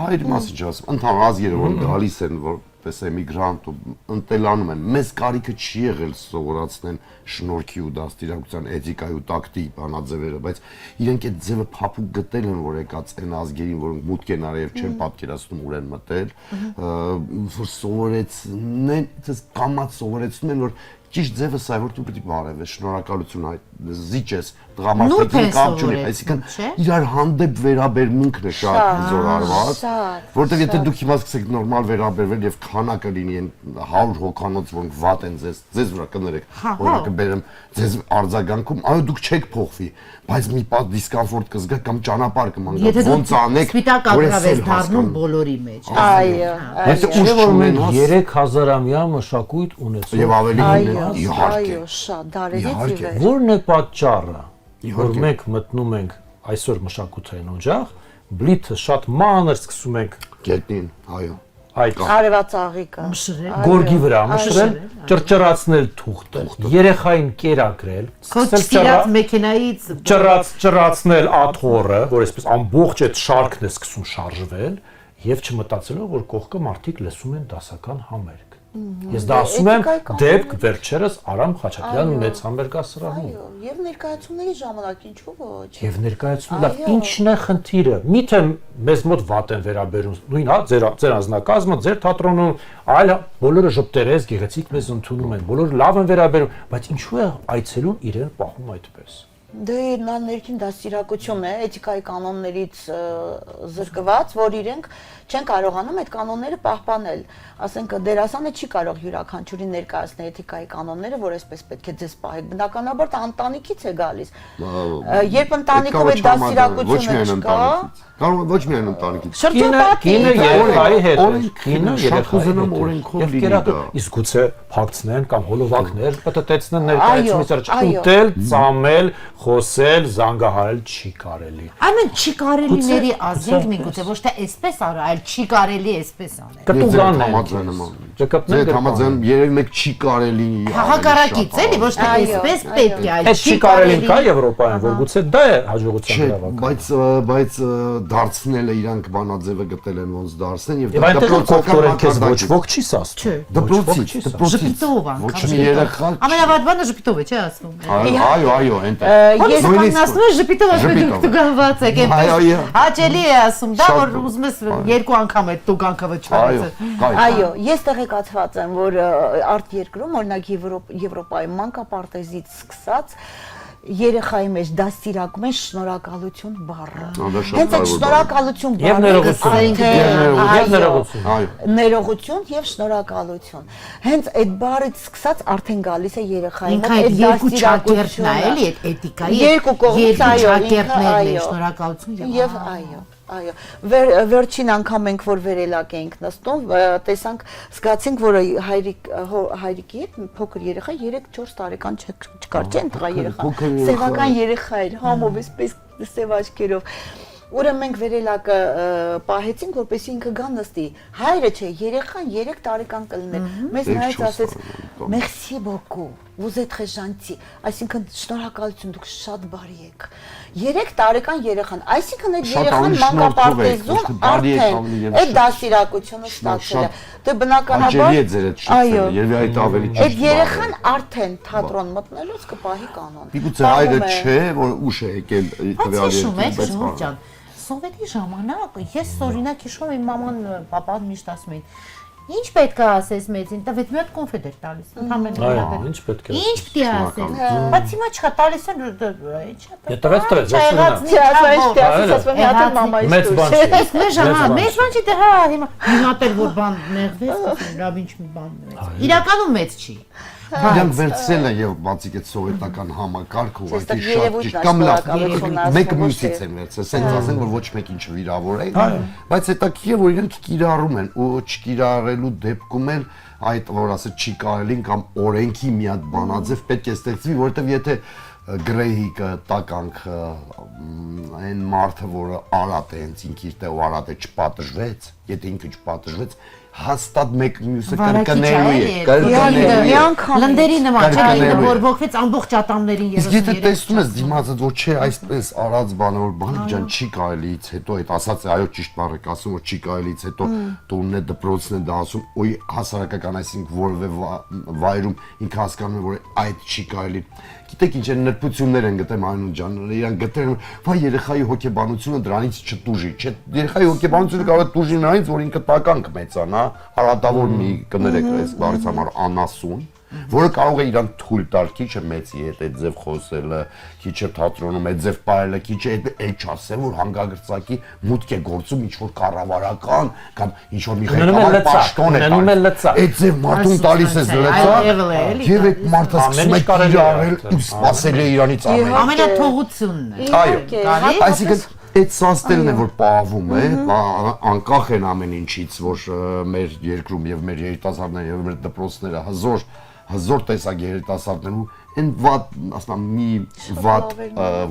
հայերի մասին չասեմ, ընդհանուր ազգերը, որոնք գալիս են, որպես էմիգրանտ ու ընտելանում են, մեզ կարիքը չի եղել սովորացնեն շնորհքի ու դաստիարակության էթիկայի ու տակտի բանաձևերը, բայց իրենք այդ ձևը փափուկ գտել են, որ եկած այն ազգերին, որոնք մուտք են արել եւ չեն պատկերացնում ուր են մտել, որ սովորեցնեն, կամած սովորեցնում են, որ ճիշտ ձևը սա է, որ դու պետք է բարևես, շնորհակալություն զիջես, տղամարդիկին կամ չունի, այսինքն իրար հանդեպ վերաբերմունքն է շատ զոր արված, որտեղ եթե դուք հիմա սկսեք նորմալ վերաբերվել եւ քանակը լինի այն 100 հոգանոց, որոնք վատ են ձեզ վրա կներեք, օրինակը բերեմ ձեզ արձագանքում, այո դուք չեք փոխվի, բայց մի պատ դիսկոմֆորտ կզգաք կամ ճանապարհ կմանգաք, ոնց անեք, սպիտակ ագրավես դառնում բոլորի մեջ։ Այո, Եթե ուշ որ մենք 3000-ամյա մշակույթ ունեցող եւ ավելի իհարկե, շատ դարերից ի վեր։ Որն է պատճառը, որ մենք մտնում ենք այսօր մշակութային օջախ, բլիթը շատ մանր սկսում ենք գետնին, այո։ այդ Արևածաղիկը։ Մշրել։ գորգի վրա մշրել, ճռճռացնել թուղթը, երեխային կերակրել, Կոչտիրած մեքենայից ճռացնել աթոռը, որ այսպես ամբողջ այդ շարքն է սկսում շարժվել եւ չմտածելով, որ կողքը մարդիկ լսում են դասական համերգ։ Ես դա ասում եմ դեպք վերջերս Արամ Խաչատրյան մեծ համերգասրահում։ Այո, եւ ներկայացումների ժամանակ ինչու ոչ։ Եվ ներկայացնում լավ, ինչն է խնդիրը։ Միթե մեզ մոտ վատ են վերաբերում, նույն հա ձեր անձնակազմը, ձեր թատրոնում, այլ բոլորը ժպտերես, գեղեցիկ մեզ ընդունում են, բոլորը լավ են վերաբերում, բայց ինչու է այցելուն իրեն պահում այդպես։ Դե նա ներքին դաստիարակությունն է, էթիկայի կանոններից զրկված, որ իրենք չեն կարողանում այդ կանոնները պահպանել։ Ասենք դերասանը չի կարող յուրաքանչյուրին ներկայացնել էթիկայի կանոնները, որ այսպես պետք է ձեզ պահեք։ Բնականաբար դա ընտանիքից է գալիս։ Երբ ընտանիքում այդ դաստիարակությունը չկա, կարող ոչ միայն ընտանիքից։ Կինը երեխայի հետ, կինը երեխայի հետ օրենքով լինի դա։ Իսկ գուցե փակցնեն կամ հոլովակներ պատտեցնեն ներկայացումից առաջ, ուտել, ծամել, խոսել, զանգահարել չի կարելի։ Ամեն չի կարելիների ազգենք մենք գուցե ոչ թե այսպես արա, այլ չի կարելի այսպես անել։ Կտուգանն է։ Ձեր համաձայն երևի մեկ չի կարելի։ Հակառակից էլի ոչ թե այսպես պետք է, այլ Այս չի կարելին կա Եվրոպայում, որ գուցե դա է հաջողության գրավականը։ Բայց դարձնելը իրանք բանաձևը գտել են ոնց դարձնեն եւ դպրոցական քեզ ոչ ոք չի սասնում։ դպրոցից ժպիտով անգամ։ ոչ մի երեխա Ամենավատ բանը ժպիտով է, չի ասում։ այո այնտեղ Ես կանգնացնում եմ ժպիտով ասում դուք տուգանված եք, այնպես հաճելի է ասում, դա որ ուզում ես երկու անգամ այդ տուգանքը վճարեցել։ Այո, ես տեղեկացված եմ, որ արտ երկրում, օրինակ Եվրոպայում մանկապարտեզից սկսած երեխայի մեջ դաստիարակում են շնորհակալություն բառը։ Հենց այդ շնորհակալություն բառը ներողություն եւ շնորհակալություն։ Հենց այդ բառից սկսած արդեն գալիս է երեխայի մոտ այդ դաստիարակությունն է, էլի այդ էթիկայի երկու կողմից շակերտներն են շնորհակալություն եւ այո, վերջին անգամ մենք որ վերելակ էինք նստում, տեսանք, զգացինք, որ հայրիկի հետ փոքր երեխա 3-4 տարեկան չկար, չէ՞, տղա երեխա, սևական երեխա էր, համով էսպես սև աչքերով։ Ուրեմն մենք վերելակը պահեցինք, որպեսզի ինքը գա նստի։ Հայրը չէ, երեխան 3 տարեկան կլիներ։ Մեզ նայեց ասեց. «Merci beaucoup, vous êtes très gentil», այսինքն շնորհակալություն, դուք շատ բարի եք։ 3 տարեկան երեխան, այսինքն այդ երեխան մանկապարտեզում արդեն այդ դաստիարակությունը ստացել է։ Դե բնականաբար Աջելի է ձեր այդ շփումը, երևի այդ ավելի ճիշտ։ Այդ երեխան արդեն թատրոն մտնելուց կպահի կանոն։ Միգուցե հայրը չէ, որ ուշ է եկել տվյալ երկրից, Սովետի ժամանակ ես օրինակ հիշում եմ մաման, պապան միշտ ասում էին. Ինչ պետք է ասես մեծին, տվեց մի հատ կոնֆետ էր տալիս, ընդհանրապես։ Ինչ պետք է։ Ինչ պետք է ասես։ Բայց հիմա չկա տալիս են Դե տվեց, մեծ բան չի։ Իսկ մեր ժամանակ մեծ բան չի, դե հա հիմա դեռ որ բան նեղվեց, լավ ինչ մի բան է։ Իրականում մեծ չի։ Իրանք վերցրել են եւ բացիկ այդ սովետական համակարգը ուղղակի շատ ճիշտ կամ լավ մեկ մյուսից են վերցրել, ասենք ասեն որ ոչ մեկին չվիրավորեն, բայց հետաքրքիր է որ իրանք կիրառում են ու չկիրառելու դեպքում էլ այդ որ ասած չի կարելին կամ օրենքի մի հատ բանաձև պետք է ստեղծվի, որովհետեւ եթե գրեհիկը տականք այն մարդը որը արատ է հենց ինքը իր տեղ արատ է չպատժվեց, եթե ինքը չպատժվեց հաստատ մեկ մյուսը կրկնելու է, լնդերի նման չէ, որ ողքվեց ամբողջ ատամներին 33։ Իսկ եթե տեսնում ես դիմացը որ չէ այսպես արած բանը որ բան ջան չի կարելիից հետո այդ ասած այո ճիշտ բառ եք ասում որ չի կարելիից հետո տունն է դպրոցն է դա ասում ոյ հասարակական այսինքն որևէ վայրում ինքը հասկանում է որ այդ չի կարելի։ Գիտեք ինչ են նրբություններ են գտել Մանուկ ջան, իրան գտել վայ երեխայի հոգեբանությունը դրանից չտուժի, չէ, երեխայի հոգեբանությունը կարող է տուժի նրանից, որ ինքը տականք մեծանա, արատավոր մի կներեք այս բառից համար անասուն, որը կարող է իրան թույլ տալ քիչ մեծի հետ այդ ձև խոսելը, քիչ թատրոնում այդ ձև պարելը, քիչ այդ չասեմ, որ հանգագրծակի մուտք է գործում ինչ որ կառավարական կամ ինչ որ մի ղեկավար պաշտոն է տալիս։ Այդ ձև մարդուն տալիս է լծա, եւ այդ մարդը սկսում է իրարել ու սпасել է իրանից ամեն։ Ամենաթողությունն է։ Այո, այսինքն այդ սաստելն է որ պահվում է, անկախ են ամեն ինչից, որ մեր երկրում եւ մեր երիտասարդները եւ մեր դպրոցները հզոր հզոր տեսակ երիտասարդներու այն վատ, ասում մի վատ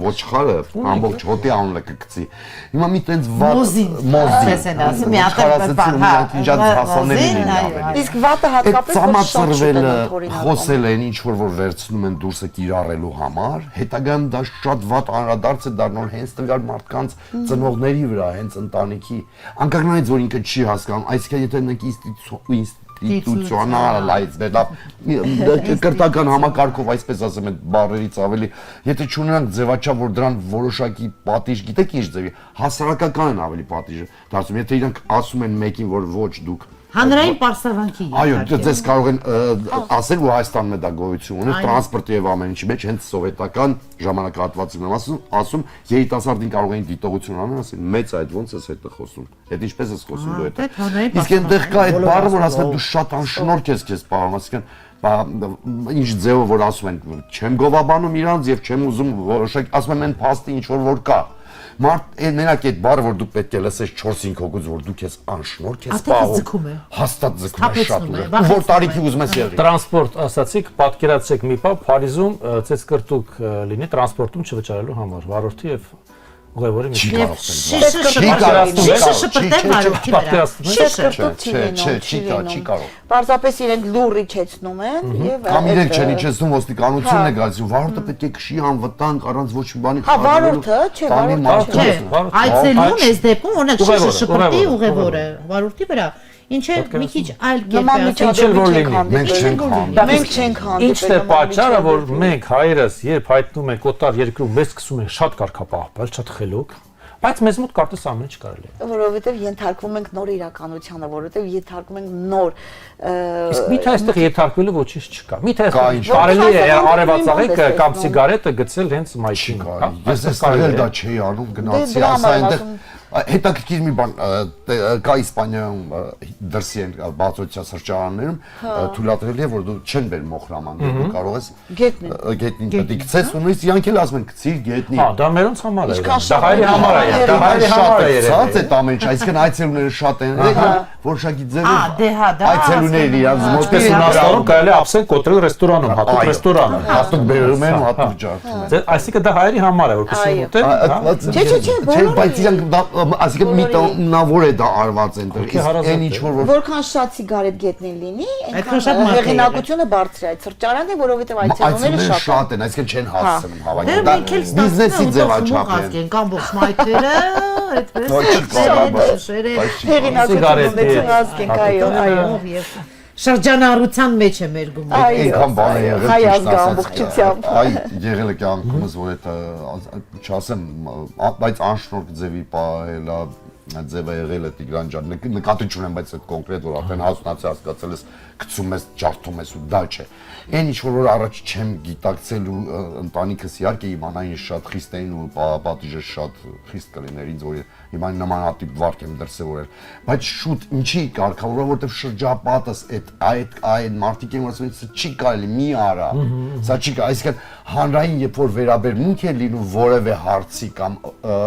ոչխարը ամբողջ հոտի անունը կգցի։ Հիմա մի տենց վատ ասեն ասում, մի հատ հասանելի լինի։ Իսկ վատը հատկապես ծամածրվելը խոսել են ինչ որ վերցնում են դուրսը կիրառելու համար, հետագայում դա շատ վատ անդրադարձ է դառնում հենց տվյալ մարդկանց ծնողների վրա, հենց ընտանիքի։ Անկախնից որ ինքը չի հասկանում, այսինքն եթե մենք ինստիտուցիոնալայից կրթական համակարգով այսպես ասեմ այդ բառերից ավելի եթե չունենանք ձևաչափ որ դրան որոշակի պատիժ գիտեք ինչ ձևի հասարակական են ավելի պատիժը դարձում եթե իրանք ասում են մեկին որ ոչ դուք հանրային պարսավանքի այո դες կարող են ասել որ Հայաստանում է դա գոյություն ունի տրանսպորտի եւ ամեն ինչի մեջ հենց սովետական ժամանակահատվածում եմ ասում երիտասարդին կարող են դիտողություն անել ասել մեծ այդ ոնց է հետը խոսում այդ ինչպես ես խոսում դու այդ իսկ այնտեղ կա այդ բառը որ ասում են դու շատ անշնորհք ես քեզ պահում ասիկան ինչ ձևով որ ասում են չեմ գովաբանում իրանց եւ չեմ ուզում որոշակ ասում են փաստի ինչ որ կա Մարդ մենակ այդ բառը որ դու պետք է լսես 4-5 հոգուց որ դու քեզ անշնորհք ես պահում հաստատ ձգում է շատ ուժեղ որ տարիքի ուզում ես եղի տրանսպորտ ասացիք պատկերացրեք մի բան Փարիզում ծեծ կրտուկ լինի տրանսպորտում չվճարելու համար վարորդի եւ ուղևորի չի կարող Պարզապես իրենք լուր իջեցնում են եւ կամ իրենք չեն իջեցնում ոստիկանությունն է գալիս ու վարորդը պետք է քշի անվտանգ առանց ոչ մի բանի վարորդը չէ այցելուն էս դեպքում օրինակ շշշպտի ուղևորը վարորդի վրա Ինչը մի քիչ այլ կերպ մենք չենք հանդիպել Ինչ է պատճառը որ մենք հայերս երբ հայտնում ենք օտար երկրում մեզ սկսում են շատ կարգապահվել, շատ խելոք, բայց մեզ մոտ կարծես ամեն ինչ կարելի է։ Որովհետև ենթարկվում ենք նոր իրականությանը, որովհետև ենթարկում ենք նոր Իսկ միթե այստեղ ենթարկվելու ոչինչ չկա։ Միթե կարելի է արևածաղիկը կամ սիգարետը գցել հենց մայթին, հա։ Ես այստեղ դա չի անում, գնացի ասա այնտեղ հետաքրքիր մի բան կա Իսպանիայում դրսի են բացօթյա սրճարաններում թույլատրելի է որ դու չեն բեր մոխրաման դու կարող ես գետնին պետք է գցես ու նույնիսկ իրանք էլ ասում են գցիր գետնին հա դա մերոնց համար է դա հայերի համար է դա հայերի համար է ցած է ամեն ինչ այսինքն այցելուները շատ են որոշակի ձևով այցելուները իրանց մոտ Հունաստանում կարելի է ապսել կոտրել ռեստորանում հատուկ ռեստորանը հատուկ բերում են ու հատուկ ջարդում են այսինքն դա հայերի համար է որպեսզի ուտեն Չէ բայց իրանք ասիկա մի տնավոր է դա արված այնտեղ այն ինչ որ որքան շատ սիգարետ գետնին լինի այնքան հեղինակությունը բարձր է այդ սրճարանը որովհետև այցելուները շատ են այսինքն չեն հասցնում հավաքել դա բիզնեսի ձևաչափ է ամբողջ մայթերը այդպես հեղինակությունը հասկենք այո շրջանառության մեջ է մեր գումարը այնքան բան է եղել հայ ազգամբողջությամբ այ եղել է կյանքումս որ այդ չասեմ բայց անշնորհք ձևի պահելա ձևը եղել է Տիգրան ջան նկատի չունեմ բայց այդ կոնկրետ որ արդեն հասունացի հասկացել ես գցում ես ջարդում ես ու դա չէ այն ինչ որ առաջ չեմ գիտակցել ու ընտանիքս իհարկե իմանային շատ խիստ էին ու պատիժը շատ խիստ կլիներ ինձ որ հիմա նմանատիպ վարկ եմ դրսևորել բայց շուտ ինչի կարգավորը որտեվ շրջապատս այդ մարդիկ են ասում սա չի կարելի մի արա սա չի կարելի այսինքն հանրային երբ որ վերաբերմունք է լինում որևէ հարցի կամ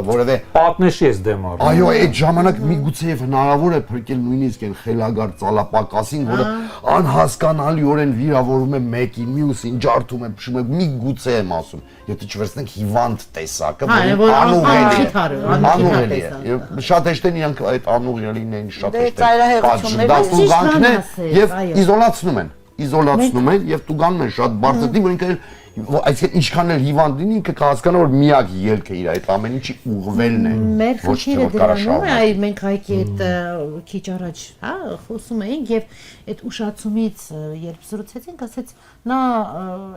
որևէ պատնեշի ես դեմ առնում այո այդ ժամանակ միգուցե եւ հնարավոր է փրկել նույնիսկ այն խելագար ծալապակասին որը անհասկանալիորեն վիրավորում է մեկին մյուսին ջարդում է փշում է միգուցե եմ ասում եթե չվերցնենք հիվանդ տեսակը անուղելի է շատ հեշտ են իրանք այդ անուղելին են շատ հեշտ է եւ իզոլացնում են եւ տուգանում են շատ բարձր դիմ որ ինքը այսինքն ինչքան էլ հիվանդ լինի ինքը կհասկանա որ միակ ելքը իր այդ ամեն ինչի ուղղվելն է մեր խնդիրը դրանում է այ մենք հայկի այդ քիչ առաջ հա խոսում էինք եւ այդ ուշացումից երբ զրուցեցինք ասեց նա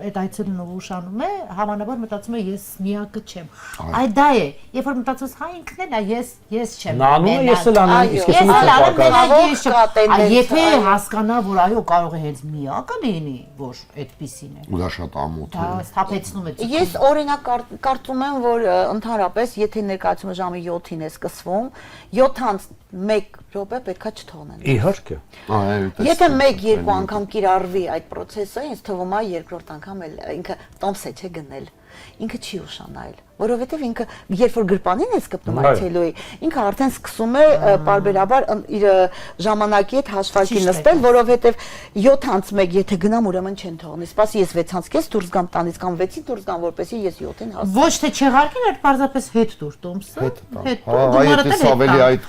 այդ այցելունը ուշանում է հավանաբար մտածում է ես միակը չեմ այ դա է երբ որ մտածում ես հա ինքն էլ է ես չեմ նանում ես էլ անեմ իսկ ես եթե հասկանա որ այո կարող է հենց միակը լինի որ այդպեսին է ու դա շատ ամոթ է Սթափեցնում է։ Ես օրինակ կարծում եմ, որ ընդհանրապես, եթե ներկայացումը ժամի 7-ին է սկսվում, 7-1 րոպե պետքա չթողնեն։ Իհարկե։ Եթե 1-2 անգամ կիրառվի այդ process-ը, ինձ թվում է երկրորդ անգամ էլ ինքը տոմս է չէ գնել։ Ինքը չի ուշանալ։ որովհետև ինքը երբ որ գրպանին է սկպնում Այո։ այցելուի, ինքը արդեն սկսում է պարբերաբար իր ժամանակի հետ հաշվարկի Ճիշտ է, նստել, որովհետև 7-1 եթե գնամ, ուրեմն չեն թողնի։ Սպասի ես 6-ից դուրս գամ տանից կամ 6-ից դուրս գամ, որպեսզի ես 7-ին հասնեմ։ Ոչ թե չեղարկին, այլ պարզապես հետ դուր տոմսը։ Հա, այդ էս ավելի այդ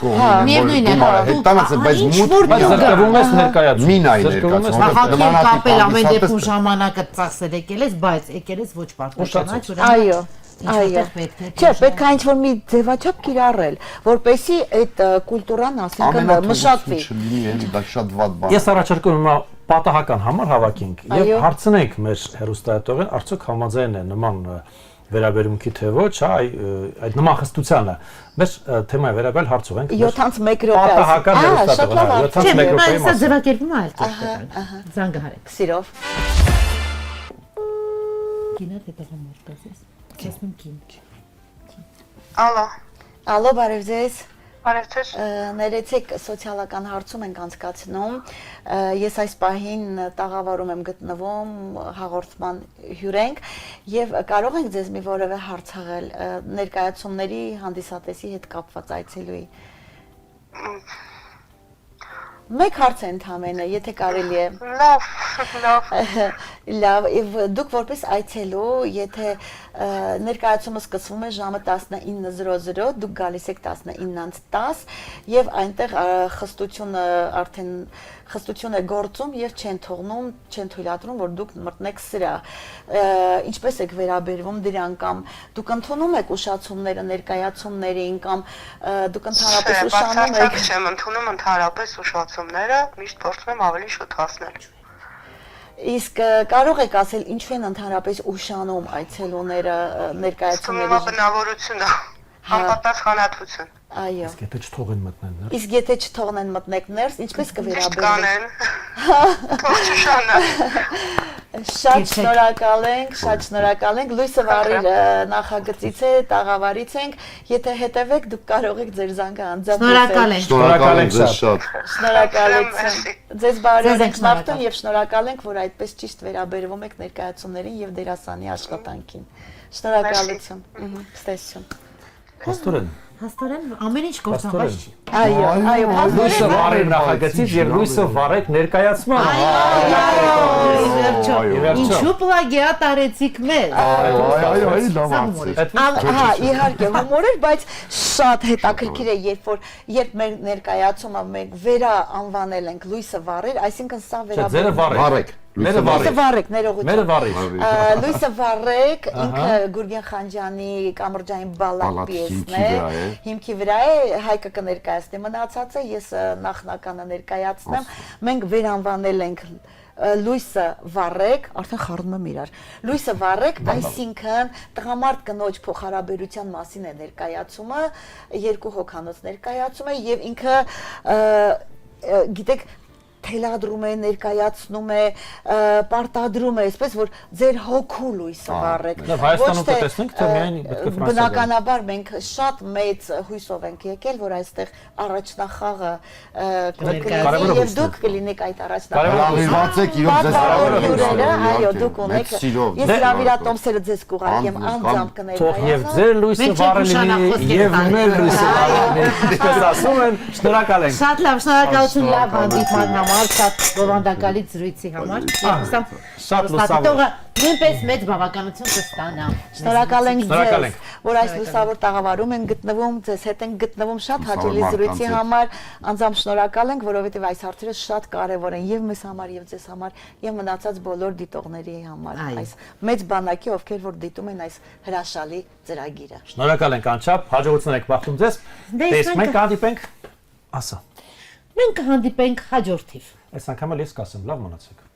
Միևնույն է, հետ տանած է, բայց մուտք Բայց զրկվում ես ներկայացում։ Մին այն Զրկվում ես ներկայացում։ Նախագիծ կապել ամեն հանդիսատես- դեպքում ժամանակը ծախսել եկել ես, բայց եկել ես ոչ պարտականաչ, Այո։ Այո։ պետք է։ Չէ, պետք է ինչ-որ մի ձևաչափ կիրառել, որպեսզի այդ կուլտուրան, ասենք, մշակվի։ Չլինի, դա շատ վատ բան։ Ես առաջարկում եմ պատահական համար հավաքենք եւ Այո։ հարցնենք մեր հերոստատողին, արդյոք համաձայն է նման վերաբերմունքի թե ոչ, այդ նման խստությանը։ Մեր թեմայի վերաբերյալ հարց ուղենք։ 7-1 րոպե։ Պատահական հերոստատողը, 7-1 Չէ, րոպեի սա մասին։ ձևակերպում է այլ կերպ։ Զանգահարեք։ Սիրով։ Կինա թե տղամարդկացես։ Ասում կին։ Ալո, Ալո, բարև ձեզ։ բարև ձեզ։ Ներեցեք, սոցիալական հարցում ենք անցկացնում։ Ես այս պահին տաղավարում եմ գտնվում, հաղորդման հյուր ենք եւ կարող ենք ձեզ մի որևէ հարց հղել ներկայացումների հանդիսատեսի հետ կապված այցելուի։ Մեկ հարց է ընդհանրապես, եթե կարելի է։ Լավ, լավ։ Լավ, եւ դուք որպես այցելու, եթե ներկայացումը սկսվում է ժամը 19:00, դուք գալիս եք 19:10 եւ այնտեղ խստությունը արդեն խստություն է գործում եւ չեն թողնում, չեն թույլատրում, որ դուք մտնեք սրահ։ Ինչպես եք վերաբերվում դրան կամ դուք ընդունում եք ուշացումները ներկայացումներին կամ դուք ընդհանրապես ուշանում եք։ Բացարձակ չեմ ընդունում ընդհանրապես ուշացումները, միշտ փորձում եմ ավելի շուտ հասնել։ Իսկ կարող եք ասել ինչու են ընդհանրապես ուշանում այցելուները Ստում ներկայացումների։ բնավորությունը, անպատասխանատվություն։ Այո։ Իսկ եթե չթողեն մտնեն դեռ։ Իսկ եթե չթողնեն մտնեք ներս, ինչպես Ճիշտ կվերաբերվեք։ կանեն։ Թող չշանան։ Շատ շնորհակալ ենք, Լույսը վարիր նախագծից է, տաղավարից ենք, եթե հետևեք, դուք կարող եք ձեր զանգը անձամբ Շնորհակալ ենք։ Շնորհակալ ենք ձեզ շատ։ Շնորհակալություն։ Ձեզ բարի Ձեզ ենք ենք մաղթում եւ շնորհակալ ենք, որ այդպես ճիշտ վերաբերվում եք ներկայացումներին եւ դերասանի աշխատանքին։ Շնորհակալություն։ Ստեսություն։ Աստորեն։ Հաստորեն ամեն ինչ գործանված չի։ Այո, Լույսը վարի նախագծից եւ լույսը վարեք ներկայացման։ Ինչու պլագիատ արեցիք մեզ։ Այո, լավ հարց է։ Հա, իհարկե, հումոր էր, բայց շատ հետաքրքիր է, երբ մեր ներկայացումը մենք վերաանվանել ենք Լույսը վառեր, այսինքն սա Ձերը վերաբերում վարեք։ Վարեք։ Մերը Լույսը վարեք։ վառեք, ներողություն։ Մերը վարեք։ Լույսը վառեք, ինքը Գուրգեն Խանջյանի Կամրջային բալակ Բալակ պիեսն հիմքի է, վրա է։ հիմքի վրա է, Հայկը կներկայացնի մնացածը, ես նախնականը ներկայացնեմ, մենք վերանվանել ենք Լույսը վառեք, արդեն խառնում եմ իրար։ Լույսը վառեք, այսինքն տղամարդ կնոջ փոխհարաբերության մասին է ներկայացումը, երկու հոգանոց ներկայացումը եւ ինքը գիտեք թելադրում է, ներկայացնում է, պարտադրում է, այսպես որ ձեր հոգու լույսը վառեք։ Լավ, Հայաստանում կտեսնենք, թե միայն պետք է Ֆրանսիայում։ Բնականաբար մենք շատ մեծ հույսով ենք եկել, որ այստեղ առաջնախաղը Կարևորը եւ հույսն է։ դուք կլինեք այդ Կարևորը առաջնախաղը։ Հրավիրված եք, իրոք ձեզ հյուրերը, այո, հրավիրում դուք ունեք։ Մեծ սիրով։ Ես հրավիրատոմսերը ձեզ կուղարկեմ անձամբ Թող եւ կներկայացնեմ։ ձեր լույսը Մենք չենք վառելի ուշանախոս եւ կենալու։ մեր լույսը վառելի։ Ինչպես ասում են, շնորհակալ ենք։ Շատ լավ, շնորհակալություն լավ հանդիպման համար, շատ բովանդակալի զրույցի համար։ Շատ լուսավոր։ Նույնպես մեծ բավականություն կստանա։ Շնորհակալ ենք Շնորհակալ ձեզ, ենք։ որ այս լուսավոր տաղավարում են գտնվում, ձեզ հետ են գտնվում շատ հաճելի Լուսավոր զրույցի մարդկանց հետ։ համար, անձամբ շնորհակալ ենք, որովհետև այս հարցերը շատ կարևոր են եւ մեզ համար եւ ձեզ համար եւ մնացած բոլոր դիտողների համար, Այո։ այս մեծ բանակի, ովքեր որ դիտում են այս հրաշալի ծրագիրը։ Շնորհակալ ենք անչափ, հաջողություն եք բախտում ձեզ։ Դե, Տեսք մենք մենք հանդիպենք։ Ասա։ Մենք կհանդիպենք հաջորդիվ։ Այս անգամ էլ ես կասեմ, լավ մնացեք։